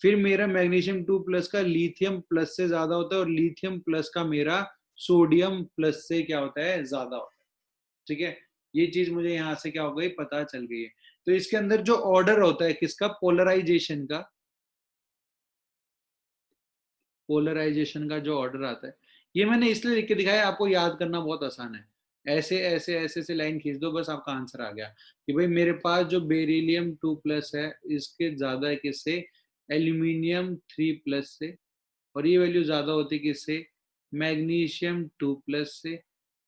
फिर मेरा मैग्नीशियम 2 प्लस का लिथियम प्लस से ज्यादा होता है, और लिथियम प्लस का मेरा सोडियम प्लस से क्या होता है, ज्यादा होता है। ठीक है, ये चीज मुझे यहाँ से क्या हो गई, पता चल गई है। तो इसके अंदर जो ऑर्डर होता है किसका, पोलराइजेशन का, पोलराइजेशन का जो ऑर्डर आता है, ये मैंने इसलिए लिख के दिखाया, आपको याद करना बहुत आसान है। ऐसे ऐसे ऐसे से लाइन खींच दो, बस आपका आंसर आ गया कि भाई मेरे पास जो बेरिलियम 2 प्लस है, इसके ज्यादा है किससे, एल्यूमिनियम 3 प्लस से, और ये वैल्यू ज्यादा होती है किससे, मैग्नीशियम 2 प्लस से,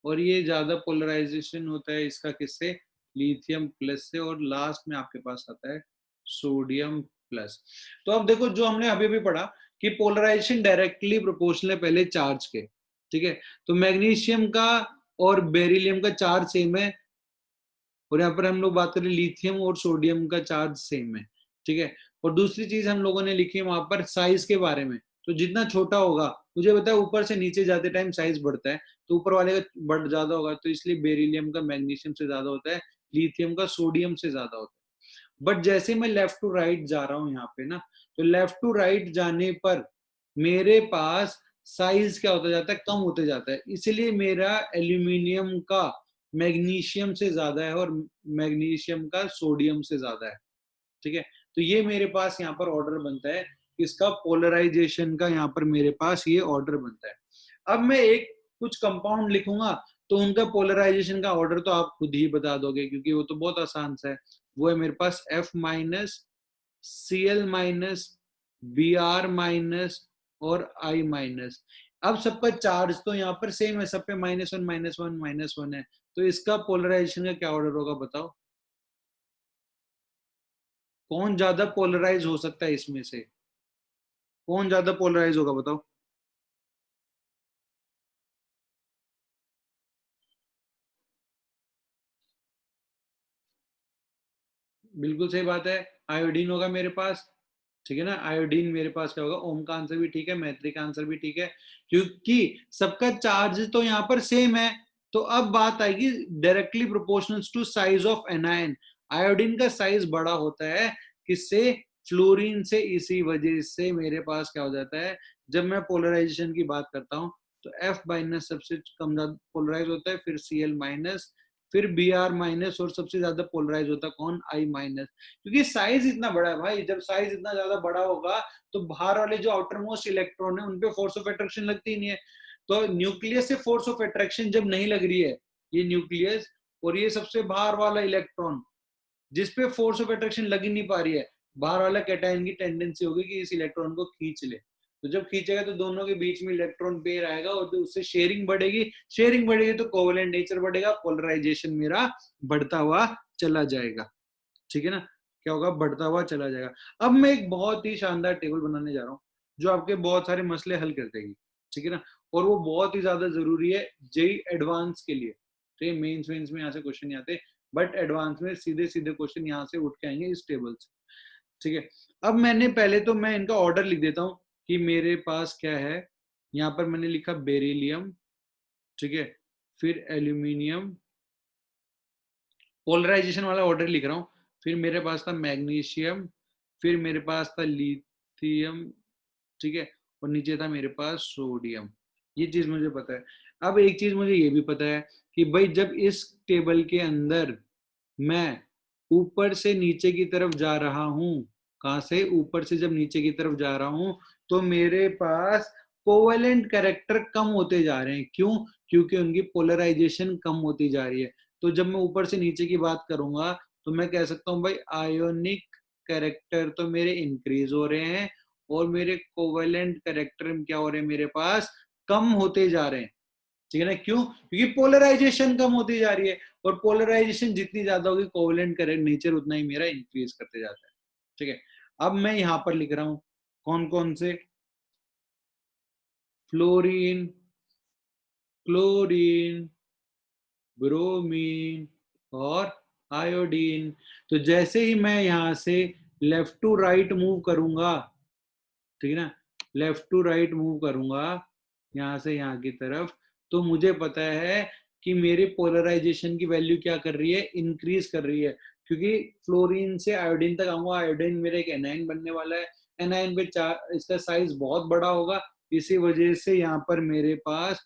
और ये ज्यादा पोलराइजेशन होता है इसका किससे, लिथियम प्लस से, और लास्ट में आपके पास आता है सोडियम प्लस। तो अब देखो, जो हमने अभी भी पढ़ा कि पोलराइजेशन डायरेक्टली प्रोपोर्शनल है पहले चार्ज के। ठीक है, तो मैग्नीशियम का और बेरिलियम का चार्ज सेम है, और यहाँ पर हम लोग बात करें लिथियम और सोडियम का चार्ज सेम है। ठीक है, और दूसरी चीज हम लोगों ने लिखी है वहां पर साइज के बारे में, तो जितना छोटा होगा, मुझे बताया ऊपर से नीचे जाते टाइम साइज बढ़ता है, तो ऊपर वाले का बढ़ ज्यादा होगा, तो इसलिए बेरिलियम का मैग्नीशियम से ज्यादा होता है, लिथियम का सोडियम से ज्यादा होता है। बट जैसे मैं लेफ्ट टू राइट जा रहा हूँ यहाँ पे ना, तो लेफ्ट टू राइट जाने पर मेरे पास साइज क्या होता जाता है, कम होते जाता है, इसलिए मेरा एल्यूमिनियम का मैग्नीशियम से ज्यादा है, और मैग्नीशियम का सोडियम से ज्यादा है। ठीक है, तो ये मेरे पास यहाँ पर ऑर्डर बनता है, इसका पोलराइजेशन का यहाँ पर मेरे पास ये ऑर्डर बनता है। अब मैं एक कुछ कंपाउंड लिखूंगा, तो उनका पोलराइजेशन का ऑर्डर तो आप खुद ही बता दोगे, क्योंकि वो तो बहुत आसान सा है। वो है मेरे पास F minus, Cl minus, Br minus, और I माइनस। अब सबका चार्ज तो यहाँ पर सेम है, सब पे -1 -1 -1 है, तो इसका पोलराइजेशन का क्या ऑर्डर होगा, बताओ कौन ज्यादा पोलराइज हो सकता है इसमें से, कौन ज्यादा पोलराइज होगा, बताओ। बिल्कुल सही बात है, आयोडीन होगा मेरे पास। ठीक है ना, आयोडीन मेरे पास क्या होगा, ओम का आंसर भी ठीक है, मैत्री का आंसर भी ठीक है, क्योंकि सबका चार्ज तो यहाँ पर सेम है। तो अब बात आएगी directly proportional to size of anion, iodine का साइज बड़ा होता है किससे, फ्लोरीन से, इसी वजह से मेरे पास क्या हो जाता है, जब मैं पोलराइजेशन की बात करता हूँ, तो F माइनस सबसे कम पोलराइज होता है, फिर Cl माइनस, फिर Br माइनस, और सबसे ज्यादा पोलराइज होता है कौन, I माइनस, क्योंकि साइज इतना बड़ा है भाई। जब साइज इतना ज्यादा बड़ा होगा, तो बाहर वाले जो आउटर मोस्ट इलेक्ट्रॉन है, उनपे फोर्स ऑफ अट्रैक्शन लगती ही नहीं है। तो न्यूक्लियस से फोर्स ऑफ अट्रैक्शन जब नहीं लग रही है, ये न्यूक्लियस और ये सबसे बाहर वाला इलेक्ट्रॉन, जिसपे फोर्स ऑफ अट्रैक्शन लग ही नहीं पा रही है, बाहर वाला कैटायन की टेंडेंसी होगी कि इस इलेक्ट्रॉन को खींच ले। तो जब खींचेगा, तो दोनों के बीच में इलेक्ट्रॉन पेयर आएगा, और तो उससे शेयरिंग बढ़ेगी, शेयरिंग बढ़ेगी तो कोवेलेंट नेचर बढ़ेगा, पोलराइजेशन मेरा बढ़ता हुआ चला जाएगा। ठीक है ना, क्या होगा, बढ़ता हुआ चला जाएगा। अब मैं एक बहुत ही शानदार टेबल बनाने जा रहा हूँ, जो आपके बहुत सारे मसले हल कर देगी। ठीक है ना, और वो बहुत ही ज्यादा जरूरी है जेई एडवांस के लिए। ठीक है, मेंस वेंस में यहाँ से क्वेश्चन नहीं आते, बट एडवांस में सीधे सीधे क्वेश्चन यहाँ से उठ के आएंगे इस टेबल से। ठीक है, अब मैंने पहले तो मैं इनका ऑर्डर लिख देता हूँ कि मेरे पास क्या है। यहाँ पर मैंने लिखा बेरिलियम, ठीक है, फिर एल्यूमिनियम, पोलराइजेशन वाला ऑर्डर लिख रहा हूँ, फिर मेरे पास था मैग्नीशियम, फिर मेरे पास था लिथियम, ठीक है, और नीचे था मेरे पास सोडियम। ये चीज मुझे पता है। अब एक चीज मुझे ये भी पता है कि भाई जब इस टेबल के अंदर मैं ऊपर से नीचे की तरफ जा रहा हूं, कहां से, ऊपर से जब नीचे की तरफ जा रहा हूं तो मेरे पास कोवेलेंट कैरेक्टर कम होते जा रहे हैं। क्यों? क्योंकि उनकी पोलराइजेशन कम होती जा रही है। तो जब मैं ऊपर से नीचे की बात करूंगा तो मैं कह सकता हूं भाई आयोनिक कैरेक्टर तो मेरे इंक्रीज हो रहे हैं और मेरे कोवेलेंट कैरेक्टर क्या हो रहे हैं, मेरे पास कम होते जा रहे हैं। ठीक है ना? क्यों? क्योंकि पोलराइजेशन कम होती जा रही है और पोलराइजेशन जितनी ज्यादा होगी कोवेलेंट करेंट नेचर उतना ही मेरा इंक्रीज करते जाता है। ठीक है, अब मैं यहां पर लिख रहा हूं कौन कौन से, फ्लोरीन, क्लोरीन, ब्रोमीन और आयोडीन। तो जैसे ही मैं यहां से लेफ्ट टू राइट मूव करूंगा, ठीक है ना, लेफ्ट टू राइट मूव करूंगा यहां से यहां की तरफ, तो मुझे पता है कि मेरी पोलराइजेशन की वैल्यू क्या कर रही है, इंक्रीज कर रही है। क्योंकि फ्लोरीन से आयोडीन तक आऊंगा, आयोडीन मेरा एक एनाइन बनने वाला है, एनाइन पे इसका साइज बहुत बड़ा होगा, इसी वजह से यहाँ पर मेरे पास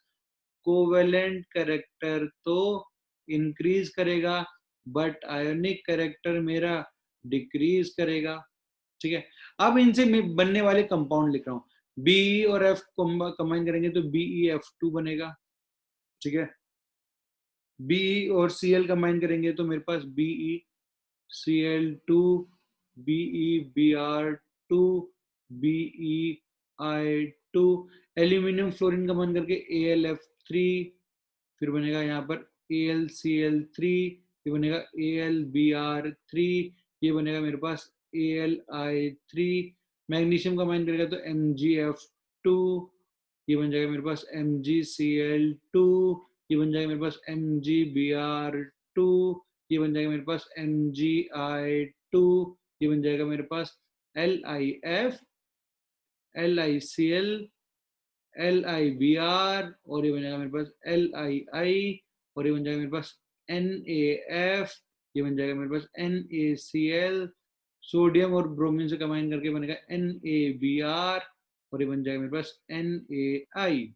कोवेलेंट कैरेक्टर तो इंक्रीज करेगा बट आयोनिक कैरेक्टर मेरा डिक्रीज करेगा। ठीक है, अब इनसे मैं बनने वाले कंपाउंड लिख रहा हूं, बी और एफ कंबाइन करेंगे तो BeF2 बनेगा। ठीक है, बी और Cl कंबाइन करेंगे तो मेरे पास BeCl2, BeBr2, BeI2, aluminium fluorine combine करके AlF3, फिर बनेगा यहाँ पर AlCl3, ये बनेगा AlBr3, ये बनेगा मेरे पास AlI3, मैग्नीशियम कंबाइन करेगा तो MgF2, ये बन जाएगा मेरे पास MgCl2, ये बन जाएगा मेरे पास MgBr2, ये बन जाएगा मेरे पास MgI2, ये बन जाएगा मेरे पास LiF, LiCl, LiBr, और ये बन जाएगा मेरे पास LiI, और ये बन जाएगा मेरे पास NaF, ये बन जाएगा मेरे पास NaCl, सोडियम और ब्रोमीन से कंबाइन करके बनेगा NaBr, और ये बन जाएगा मेरे पास NaI।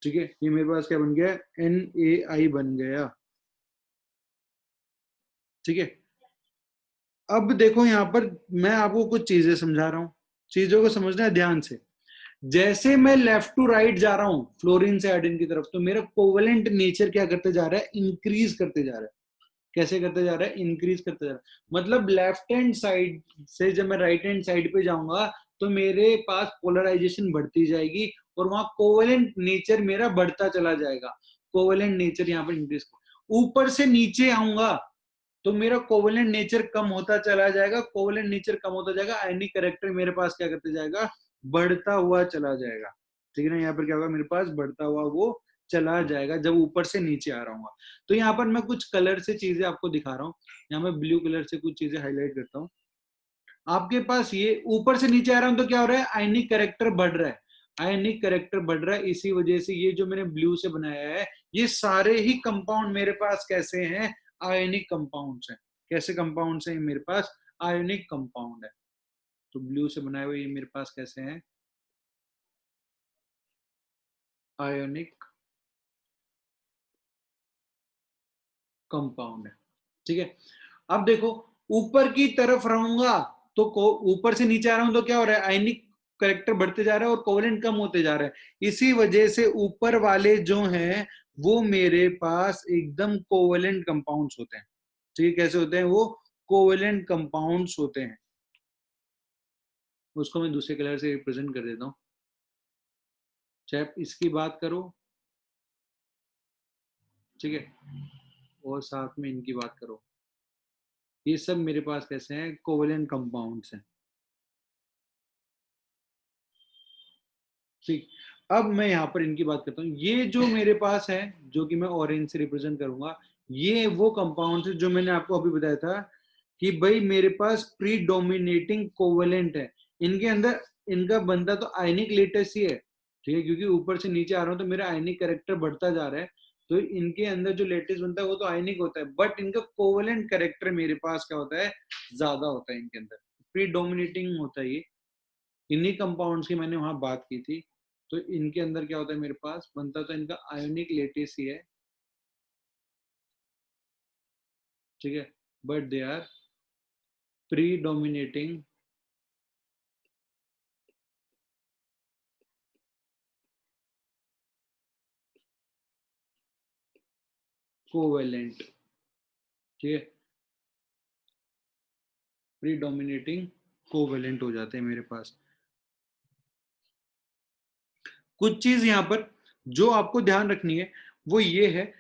ठीक है, ये मेरे पास क्या बन गया, NaI बन गया। ठीक है, अब देखो यहाँ पर मैं आपको कुछ चीजें समझा रहा हूं, चीजों को समझना है ध्यान से। जैसे मैं लेफ्ट टू राइट जा रहा हूं फ्लोरीन से आयोडीन की तरफ, तो मेरा कोवेलेंट नेचर क्या करते जा रहा है, इंक्रीज करते जा रहा है। कैसे करते जा रहा है, इंक्रीज करते जा रहा है। मतलब लेफ्ट हैंड साइड से जब मैं राइट हैंड साइड पे जाऊंगा तो मेरे पास पोलराइजेशन बढ़ती जाएगी और वहां कोवेलेंट नेचर मेरा बढ़ता चला जाएगा। कोवेलेंट नेचर यहाँ पर इंक्रीज, ऊपर से नीचे आऊंगा तो मेरा कोवेलेंट नेचर कम होता चला जाएगा, कोवेलेंट नेचर कम होता जाएगा, आयनिक कैरेक्टर मेरे पास क्या करते जाएगा, बढ़ता हुआ चला जाएगा। ठीक है ना, यहाँ पर क्या होगा, मेरे पास बढ़ता हुआ वो चला जाएगा जब ऊपर से नीचे आ रहा हूँ। तो यहाँ पर मैं कुछ कलर से चीजें आपको दिखा रहा हूँ, यहाँ मैं ब्लू कलर से कुछ चीजें हाईलाइट करता हूँ। आपके पास ये ऊपर से नीचे आ रहा हूँ तो क्या हो रहा है, आयनिक कैरेक्टर बढ़ रहा है, आयनिक कैरेक्टर बढ़ रहा है। इसी वजह से ये जो मैंने ब्लू से बनाया है, ये सारे ही कंपाउंड मेरे पास कैसे हैं, आयनिक कंपाउंड्स हैं। कैसे कंपाउंड्स हैं मेरे पास, आयनिक कंपाउंड है। तो ब्लू से बनाए हुए ये मेरे पास कैसे हैं, आयोनिक कंपाउंड है। ठीक है, अब देखो ऊपर की तरफ रहूंगा तो ऊपर से नीचे आ रहा हूं तो क्या हो रहा है, आयनिक करेक्टर बढ़ते जा रहा है और कोवेलेंट कम होते जा रहा है। इसी वजह से ऊपर वाले जो हैं वो मेरे पास एकदम कोवेलेंट कंपाउंड्स होते हैं। ठीक है, कैसे होते हैं वो, कोवेलेंट कंपाउंड्स होते हैं। उसको मैं दूसरे कलर से रिप्रेजेंट कर देता हूँ। चाहे इसकी बात करो, ठीक है, और साथ में इनकी बात करो, ये सब मेरे पास कैसे हैं, कोवेलेंट कंपाउंड्स हैं। ठीक, अब मैं यहाँ पर इनकी बात करता हूँ। ये जो मेरे पास है, जो कि मैं ऑरेंज से रिप्रेजेंट करूंगा, ये वो कंपाउंड है जो मैंने आपको अभी बताया था कि भाई मेरे पास प्री डोमिनेटिंग कोवेलेंट है। इनके अंदर इनका बनता तो आयनिक लेटेस ही है। ठीक है, क्योंकि ऊपर से नीचे आ रहा हूँ तो मेरा आयनिक कैरेक्टर बढ़ता जा रहा है, तो इनके अंदर जो लेटेस बनता है वो तो आयनिक होता है, बट इनका कोवेलेंट कैरेक्टर मेरे पास क्या होता है, ज्यादा होता है इनके अंदर, प्री डोमिनेटिंग होता है ये। इन्हीं कंपाउंड्स की मैंने वहां बात की थी। तो इनके अंदर क्या होता है, मेरे पास बनता तो इनका आयोनिक लेटेस ही है। ठीक है, but they are predominating covalent, ठीक है, प्रीडोमिनेटिंग कोवेलेंट हो जाते हैं मेरे पास। कुछ चीज यहाँ पर जो आपको ध्यान रखनी है वो ये है,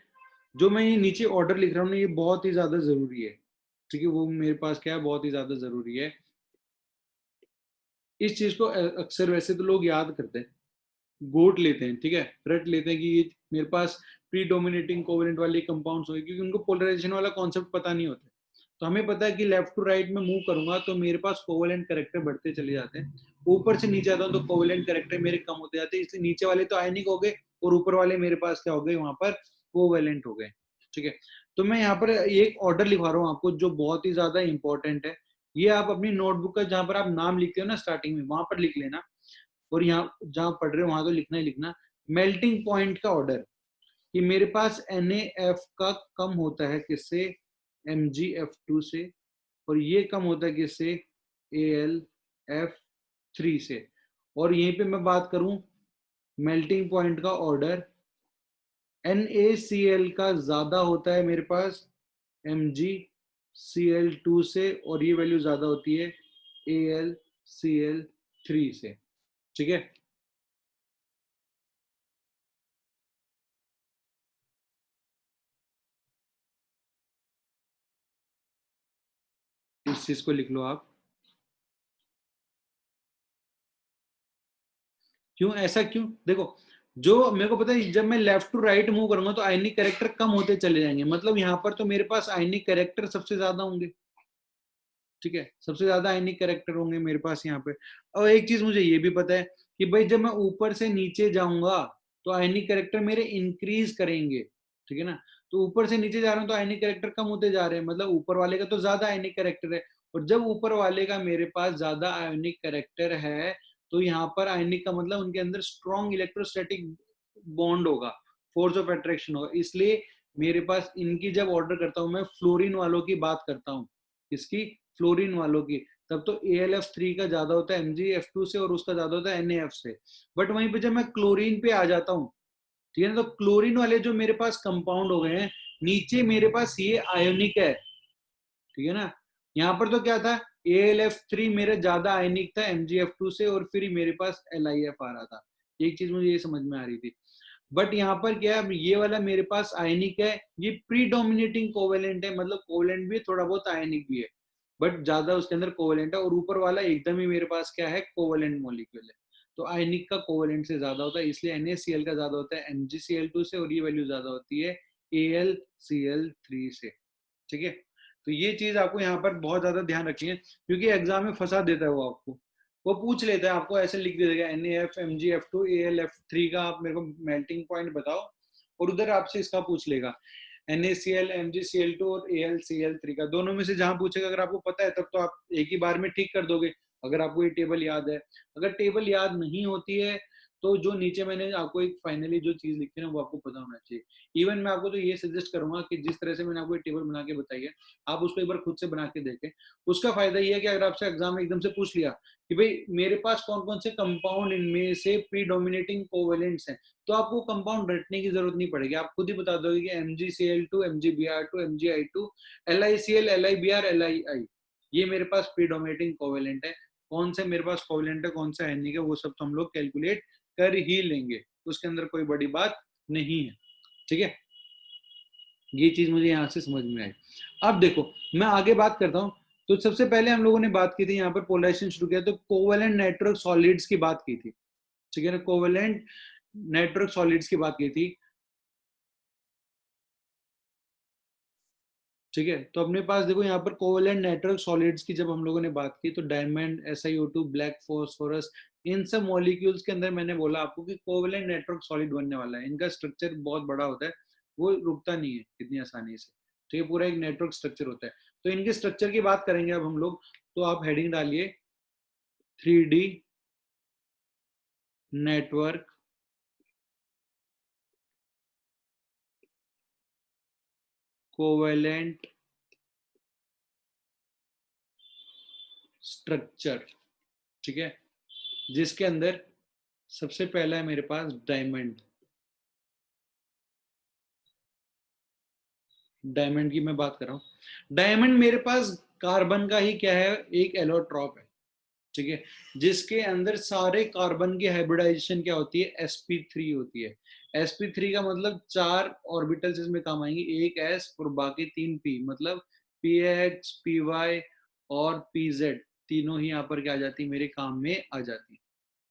जो मैं ये नीचे ऑर्डर लिख रहा हूँ ना, ये बहुत ही ज्यादा जरूरी है, ठीक है, वो मेरे पास क्या है, बहुत ही ज्यादा जरूरी है। इस चीज को अक्सर वैसे तो लोग याद करते हैं, गोट लेते हैं, ठीक है, रट लेते हैं कि ये मेरे पास प्री डोमिनेटिंग कोवेलेंट वाले कंपाउंड्स होंगे, क्योंकि उनको पोलराइजेशन वाला कॉन्सेप्ट पता नहीं होता। तो हमें पता है कि लेफ्ट टू राइट में मूव करूंगा तो मेरे पास कोवेलेंट कैरेक्टर बढ़ते चले जाते हैं, ऊपर से नीचे आता हूँ तो कोवेलेंट कैरेक्टर मेरे कम होते जाते हैं, इसलिए नीचे वाले तो आयनिक हो गए और ऊपर वाले मेरे पास क्या हो गए, वहां पर कोवेलेंट हो गए, ठीक है। तो मैं यहाँ पर एक ऑर्डर लिखवा रहा हूँ आपको जो बहुत ही ज्यादा इंपॉर्टेंट है। ये आप अपनी नोटबुक का जहां पर आप नाम लिखते हो ना स्टार्टिंग में, वहां पर लिख लेना, और यहाँ जहां पढ़ रहे हो वहां तो लिखना ही लिखना, मेल्टिंग पॉइंट का ऑर्डर, कि मेरे पास NaF का कम होता है किससे, MgF2 से, और ये कम होता है किससे, AlF3 से। और यहीं पे मैं बात करूं मेल्टिंग पॉइंट का ऑर्डर, NaCl का ज्यादा होता है मेरे पास MgCl2 से, और ये वैल्यू ज्यादा होती है AlCl3 से, ठीक है। इस चीज को लिख लो आप। क्यों ऐसा, क्यों, देखो, जो मेरे को पता है जब मैं लेफ्ट टू राइट मूव करूंगा तो आयनिक कैरेक्टर कम होते चले जाएंगे, मतलब यहाँ पर तो मेरे पास आयनिक कैरेक्टर सबसे ज्यादा होंगे, ठीक है, सबसे ज्यादा आयनिक कैरेक्टर होंगे मेरे पास यहाँ पे। और एक चीज मुझे ये भी पता है कि भाई जब मैं ऊपर से नीचे जाऊंगा तो आयनिक कैरेक्टर मेरे इंक्रीज करेंगे, ठीक है ना। तो ऊपर से नीचे जा रहा हूँ तो आयनिक कैरेक्टर कम होते जा रहे हैं, मतलब ऊपर वाले का तो ज्यादा आयनिक कैरेक्टर है, और जब ऊपर वाले का मेरे पास ज्यादा आयनिक कैरेक्टर है तो यहाँ पर आयनिक का मतलब उनके अंदर स्ट्रॉन्ग इलेक्ट्रोस्टैटिक बॉन्ड होगा, फोर्स ऑफ अट्रैक्शन होगा, इसलिए मेरे पास इनकी जब ऑर्डर करता हूँ मैं फ्लोरीन वालों की बात करता हूँ, इसकी फ्लोरीन वालों की, तब तो AlF3 का ज्यादा होता है MgF2 से और उसका ज्यादा होता है NaF से। बट वहीं पे जब मैं क्लोरीन पे आ जाता हूँ, ठीक है ना, तो क्लोरीन वाले जो मेरे पास कंपाउंड हो गए हैं, नीचे मेरे पास ये आयोनिक है, ठीक है ना। यहाँ पर तो क्या था, AlF3 मेरे ज्यादा आयनिक था MgF2 से, और फिर मेरे पास LiF आ रहा था, एक चीज मुझे ये समझ में आ रही थी। बट यहाँ पर क्या है, ये वाला मेरे पास आयनिक है, ये प्रीडोमिनेटिंग कोवेलेंट है, मतलब कोवेलेंट भी थोड़ा बहुत आयनिक भी है, बट ज्यादा उसके अंदर कोवेलेंट है, और ऊपर वाला एकदम ही मेरे पास क्या है, कोवेलेंट मॉलिक्यूल है, तो आयनिक का कोवेलेंट से ज्यादा होता है, इसलिए NaCl का ज्यादा होता है MgCl2 से, और ये वैल्यू ज्यादा होती है AlCl3 से, ठीक है। तो ये चीज आपको यहाँ पर बहुत ज्यादा ध्यान रखनी है, क्योंकि एग्जाम में फंसा देता है वो आपको, वो पूछ लेता है आपको, ऐसे लिख देगा NaF MgF2 AlF3 का आप मेरे को मेल्टिंग पॉइंट बताओ, और उधर आपसे इसका पूछ लेगा NaCl MgCl2 और AlCl3 का, दोनों में से जहां पूछेगा, अगर आपको पता है तब तो आप एक ही बार में ठीक कर दोगे, अगर आपको ये टेबल याद है। अगर टेबल याद नहीं होती है तो जो नीचे मैंने आपको एक फाइनली जो चीज लिखी है ना वो आपको पता होना चाहिए। इवन मैं आपको तो ये सजेस्ट करूंगा कि जिस तरह से मैंने आपको एक टेबल बना के बताई है, आप उसको एक बार खुद से बना के देखें। उसका फायदा ये है कि अगर आपसे एग्जाम में एकदम से पूछ लिया कि भाई मेरे पास कौन कौन से कंपाउंड इनमें से प्रीडोमिनेटिंग कोवेलेंट्स हैं, तो आपको कंपाउंड रटने की जरूरत नहीं पड़ेगी, आप खुद ही बता दोगे कि MgCl2 MgBr2 MgI2 LiCl LiBr LiI, ये मेरे पास प्रीडोमिनेटिंग कोवेलेंट है। कौन से मेरे पास कोवेलेंट है, कौन सा आयनिक है, वो सब तो हम लोग कैलकुलेट कर ही लेंगे, उसके अंदर कोई बड़ी बात नहीं है, ठीक है। ये चीज मुझे यहाँ से समझ में आई। अब देखो मैं आगे बात करता हूँ। तो सबसे पहले हम लोगों ने बात की थी, यहाँ पर पोलराइजेशन शुरू किया तो कोवेलेंट नेटवर्क सॉलिड्स की बात की थी, ठीक है ना, कोवेलेंट नेटवर्क सॉलिड्स की बात की थी, ठीक है। तो अपने पास देखो यहाँ पर कोवेलेंट नेटवर्क सॉलिड्स की जब हम लोगों ने बात की तो डायमंड SiO2 ब्लैक फॉस्फोरस, इन सब मॉलिक्यूल्स के अंदर मैंने बोला आपको कि कोवेलेंट नेटवर्क सॉलिड बनने वाला है, इनका स्ट्रक्चर बहुत बड़ा होता है, वो रुकता नहीं है इतनी आसानी से, तो ये पूरा एक नेटवर्क स्ट्रक्चर होता है। तो इनके स्ट्रक्चर की बात करेंगे अब हम लोग, तो आप हेडिंग डालिए 3D नेटवर्क कोवेलेंट स्ट्रक्चर, ठीक है, जिसके अंदर सबसे पहला है मेरे पास डायमंड, डायमंड की मैं बात कर रहा हूँ। डायमंड मेरे पास कार्बन का ही क्या है, एक एलोट्रॉप है, ठीक है, जिसके अंदर सारे कार्बन की हाइब्रिडाइजेशन क्या होती है, sp3 होती है। sp3 का मतलब 4 ऑर्बिटल्स इसमें काम आएंगे, एक s और बाकी 3 p, मतलब px, py और pz, तीनों ही यहाँ पर क्या आ जाती है, मेरे काम में आ जाती है,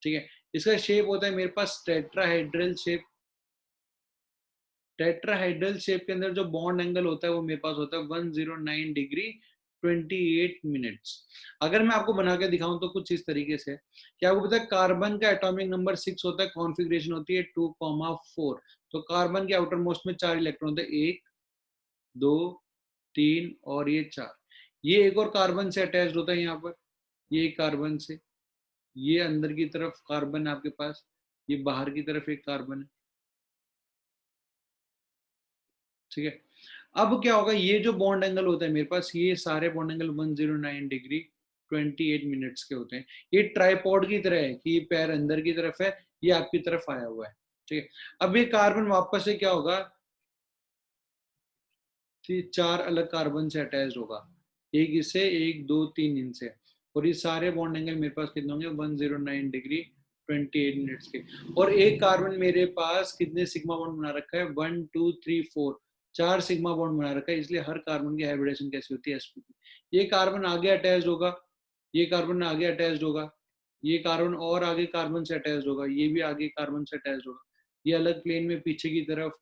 ठीक है। इसका शेप होता है मेरे पास टेट्राहेड्रल शेप। टेट्राहेड्रल शेप के अंदर जो बॉन्ड एंगल होता है वो मेरे पास होता है 109 डिग्री 28 मिनट्स। अगर मैं आपको बना के दिखाऊं तो कुछ इस तरीके से, क्या आपको पता है कार्बन का एटॉमिक नंबर 6 होता है, कॉन्फ़िगरेशन होती है 2,4। तो कार्बन के आउटर मोस्ट में 4 इलेक्ट्रॉन होते हैं, 1 2 3 और ये 4। ये एक और कार्बन से अटैच्ड होता है यहाँ पर, ये कार्बन से, ये अंदर की तरफ कार्बन है आपके पास, ये बाहर की तरफ एक कार्बन है, ठीक है। अब क्या होगा, ये जो बॉन्ड एंगल होता है मेरे पास, ये सारे बॉन्ड एंगल 109 डिग्री 28 मिनट्स के होते हैं। ये ट्राइपॉड की तरह है कि ये पैर अंदर की तरफ है, ये आपकी तरफ आया हुआ है, ठीक है। अब ये कार्बन वापस से क्या होगा कि 4 अलग कार्बन से अटैच होगा, एक इससे, एक दो तीन इनसे, और ये सारे बॉन्ड एंगल मेरे पास कितने होंगे, 109 डिग्री 28 मिनट्स के। और एक कार्बन मेरे पास कितने सिग्मा बॉन्ड बना रखा है, 1 2 3 4, 4 सिग्मा बॉन्ड बना रखा है, इसलिए हर कार्बन की हाइब्रिडेशन कैसी होती है, sp3। ये कार्बन आगे अटैच होगा, ये कार्बन आगे अटैच होगा, ये कार्बन और आगे कार्बन से अटैच होगा, ये भी आगे कार्बन से अटैच होगा, ये अलग प्लेन में पीछे की तरफ,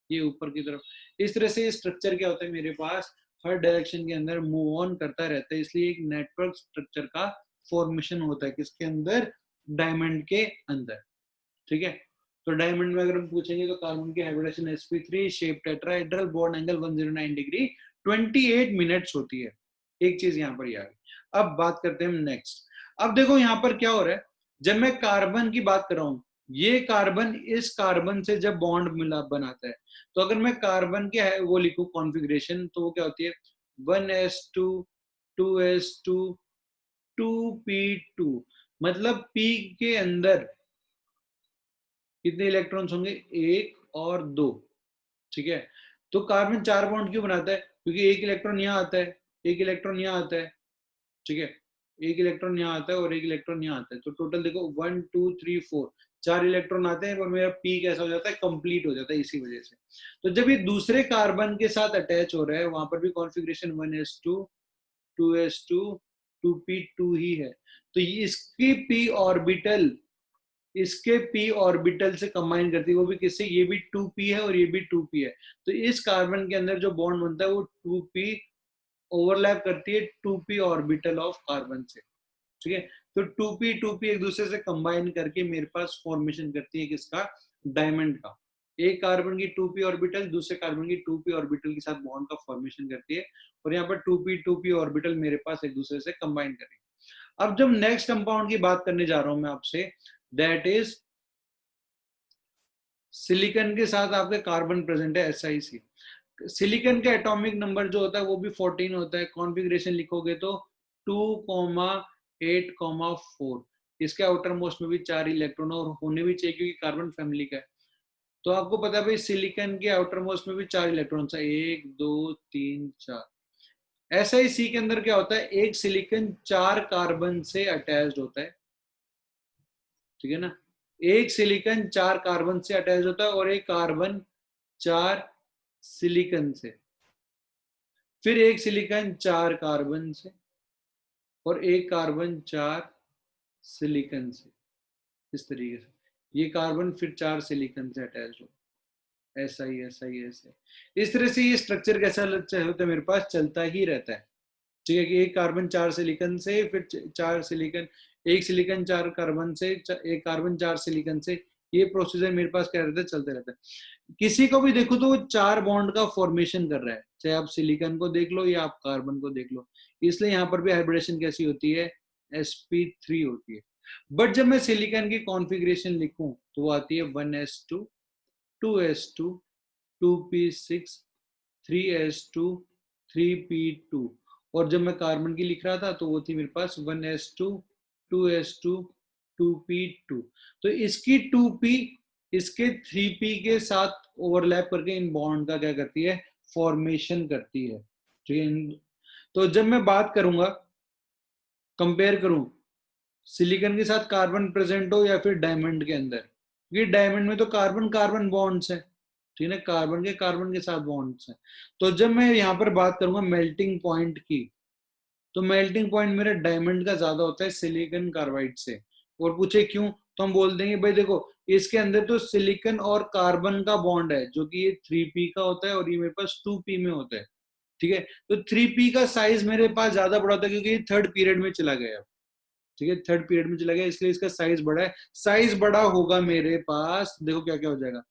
ये ऊपर की तरफ। इस तरह से स्ट्रक्चर क्या होता है मेरे पास, हर डायरेक्शन के अंदर मूव ऑन करता रहता है, इसलिए एक नेटवर्क स्ट्रक्चर का फॉर्मेशन होता है, किसके अंदर, डायमंड के अंदर, ठीक है। तो डायमंड में अगर हम पूछेंगे तो कार्बन की hybridization sp3, shape tetrahedral, bond angle 109 degree 28 minutes होती है। एक चीज यहाँ पर याद। अब बात करते हैं हम नेक्स्ट। अब देखो यहाँ पर क्या हो रहा है, जब मैं कार्बन की बात कर रहा हूं, ये कार्बन इस कार्बन से जब बॉन्ड मिला बनाता है, तो अगर मैं कार्बन के है वो लिखूं कॉन्फ़िगरेशन, तो वो क्या होती है, 1s2 2s2 2p2, मतलब p के अंदर कितने इलेक्ट्रॉन्स होंगे, एक और दो, ठीक है। तो कार्बन 4 बॉन्ड क्यों बनाता है, क्योंकि एक इलेक्ट्रॉन यहाँ आता है, एक इलेक्ट्रॉन यहाँ आता है, ठीक है, एक इलेक्ट्रॉन यहाँ आता है और एक इलेक्ट्रॉन यहाँ आता है, तो टोटल देखो 1 2 3 4, 4 इलेक्ट्रॉन आते हैं और मेरा पी कैसा हो जाता है, कंप्लीट हो जाता है इसी वजह से। तो जब ये दूसरे कार्बन के साथ अटैच हो रहा है, वहां पर भी कॉन्फ़िगरेशन 1s2 2s2 2p2 ही है, तो इसकी p ऑर्बिटल इसके p ऑर्बिटल से कंबाइन करती है, वो भी किससे, ये भी 2p है और ये भी 2p है, तो इस कार्बन के अंदर जो बॉन्ड बनता है वो 2p ओवरलैप करती है 2p ऑर्बिटल ऑफ कार्बन से, ठीक है। तो 2p एक दूसरे से कंबाइन करके मेरे पास फॉर्मेशन करती है किसका, डायमंड का। एक कार्बन की 2p ऑर्बिटल दूसरे कार्बन की 2p ऑर्बिटल के साथ बॉन्ड का फॉर्मेशन करती है, और यहाँ पर 2p ऑर्बिटल मेरे पास एक दूसरे से कंबाइन करेंगे। अब जब नेक्स्ट कंपाउंड की बात करने जा रहा हूं मैं आपसे, दैट इज सिलिकॉन के साथ आपके कार्बन प्रेजेंट है, SiC। सिलिकॉन का एटॉमिक नंबर जो होता है वो भी 14 होता है, कॉन्फ़िगरेशन लिखोगे तो 2,8,4, इसके आउटर मोस्ट में भी 4 इलेक्ट्रॉन और होने भी चाहिए क्योंकि कार्बन फैमिली का है। तो आपको पता है भाई सिलिकॉन के आउटर मोस्ट में भी 4 इलेक्ट्रॉन है, 1 2 3 4। SiC के अंदर क्या होता है, एक सिलिकॉन 4 कार्बन से अटैच्ड होता है, ठीक है ना, एक सिलिकॉन 4 कार्बन से अटैच होता है और एक कार्बन 4 सिलिकॉन से, फिर एक सिलिकॉन 4 कार्बन से और एक कार्बन 4 सिलिकॉन से, इस तरीके से ये कार्बन फिर 4 सिलिकॉन से अटैच हो, ऐसा ही ऐसा ही ऐसा ही। इस तरह से ये स्ट्रक्चर कैसा होता है मेरे पास, चलता ही रहता है, ठीक है, कि एक कार्बन 4 सिलिकॉन से, फिर 4 सिलिकॉन, एक सिलिकॉन 4 कार्बन से, एक कार्बन 4 सिलिकॉन से, ये प्रोसीजर मेरे पास क्या रहता है, चलते रहता है। किसी को भी देखो तो वो 4 बॉन्ड का फॉर्मेशन कर रहा है, चाहे आप सिलिकॉन को देख लो या आप कार्बन को देख लो, इसलिए यहाँ पर भी हाइब्रिडेशन कैसी होती है, sp3 होती है। बट जब मैं सिलिकॉन की कॉन्फ़िगरेशन लिखूं तो वो आती है 1s2 2s2 2p6 3s2 3p2, और जब मैं कार्बन की लिख रहा था तो वो थी मेरे पास 1s2 2s2 2p2। तो इसकी 2p इसके 3p के साथ ओवरलैप करके इन बॉन्ड का क्या करती है, फॉर्मेशन करती है, ठीक है। तो जब मैं बात करूंगा, कंपेयर करूं सिलिकॉन के साथ कार्बन प्रेजेंट हो या फिर डायमंड के अंदर, ये डायमंड में तो कार्बन कार्बन बॉन्ड्स है, ठीक है, कार्बन के साथ बॉन्ड्स है। तो जब मैं यहाँ पर बात करूंगा मेल्टिंग पॉइंट की, तो मेल्टिंग पॉइंट मेरा डायमंड का ज्यादा होता है सिलिकॉन कार्बाइड से। और पूछे क्यों, तो हम बोल देंगे भाई देखो इसके अंदर तो सिलिकॉन और कार्बन का बॉन्ड है जो कि ये 3p का होता है और ये मेरे पास 2p में होता है, ठीक है। तो 3p का साइज मेरे पास ज्यादा बड़ा होता है क्योंकि ये थर्ड पीरियड में चला गया, ठीक है, थर्ड पीरियड में चला गया, इसलिए इसका साइज बड़ा है। साइज बड़ा होगा मेरे पास, देखो क्या क्या हो जाएगा,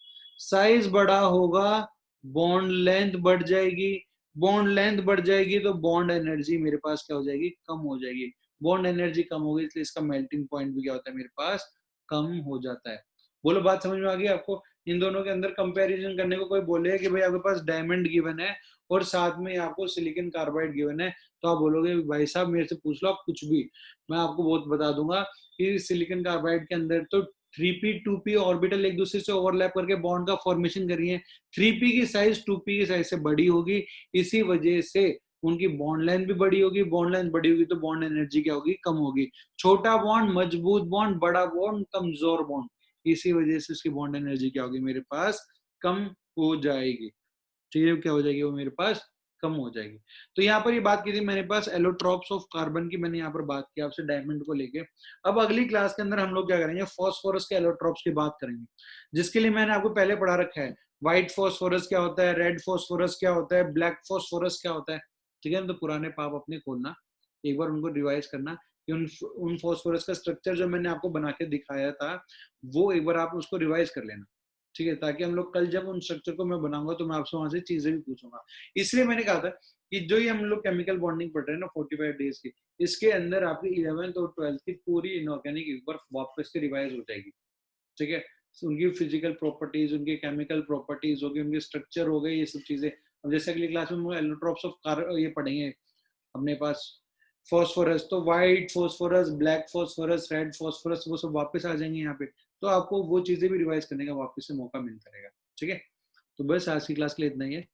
साइज बड़ा होगा, बॉन्ड लेंथ बढ़ जाएगी, बॉन्ड लेंथ बढ़ जाएगी तो बॉन्ड एनर्जी मेरे पास क्या हो जाएगी, कम हो जाएगी। बॉन्ड एनर्जी कम होगी इसलिए इसका मेल्टिंग पॉइंट भी क्या होता है मेरे पास, कम हो जाता है। बोलो बात समझ में आ गई आपको। इन दोनों के अंदर कंपैरिजन करने को कोई बोले कि भाई आपके पास डायमंड गिवन है और साथ में आपको सिलिकॉन कार्बाइड गिवन है, तो आप बोलोगे भाई साहब मेरे से पूछ लो आप कुछ भी, मैं आपको बहुत बता दूंगा कि सिलिकॉन कार्बाइड के अंदर तो 3p 2p ऑर्बिटल एक दूसरे से ओवरलैप करके बॉन्ड का फॉर्मेशन करी है, 3p की साइज 2p की साइज से बड़ी होगी, इसी वजह से उनकी बॉन्ड लेंथ भी बड़ी होगी, बॉन्ड लेंथ बड़ी होगी तो बॉन्ड एनर्जी क्या होगी, कम होगी। छोटा बॉन्ड मजबूत बॉन्ड, बड़ा बॉन्ड कमजोर बॉन्ड, इसी वजह से उसकी बॉन्ड एनर्जी क्या होगी मेरे पास, कम हो जाएगी, ठीक है, क्या हो जाएगी वो मेरे पास कम हो जाएगी। तो यहाँ पर ये बात की थी मेरे पास एलोट्रॉप्स ऑफ कार्बन की, मैंने यहाँ पर बात की आपसे डायमंड को लेके। अब अगली क्लास के अंदर हम लोग क्या करेंगे, फास्फोरस के एलोट्रॉप्स की बात करेंगे, जिसके लिए मैंने आपको पहले पढ़ा रखा है व्हाइट फास्फोरस क्या होता है, रेड फास्फोरस क्या होता है, ब्लैक फास्फोरस क्या होता है, ठीक है। तो पुराने पाप अपने खोलना, एक बार उनको रिवाइज करना कि उन फास्फोरस का स्ट्रक्चर जो मैंने आपको बना के दिखाया था वो एक बार आप उसको रिवाइज कर लेना, ठीक है, ताकि हम लोग कल जब उन स्ट्रक्चर को मैं बनाऊंगा तो मैं आपसे वहां से चीजें भी पूछूंगा। इसलिए मैंने कहा था कि जो ये हम लोग केमिकल बॉन्डिंग पढ़ रहे हैं ना 45 डेज की, इसके अंदर आपकी 11th और 12th की पूरी इनऑर्गेनिक एक बार वापस से रिवाइज हो जाएगी, ठीक है। उनकी फिजिकल प्रॉपर्टीज, उनकी केमिकल प्रॉपर्टीज होगी, उनके स्ट्रक्चर हो गए, ये सब चीजें। अब जैसे अगली क्लास में हम एलोट्रॉप्स ऑफ ये पढ़ेंगे अपने पास फॉस्फोरस, तो white phosphorus, black phosphorus, red phosphorus, वो सब वापस आ जाएंगे यहाँ पे, तो आपको वो चीजें भी रिवाइज करने का वापस से मौका मिलता रहेगा, ठीक है। तो बस आज की क्लास के लिए इतना ही है।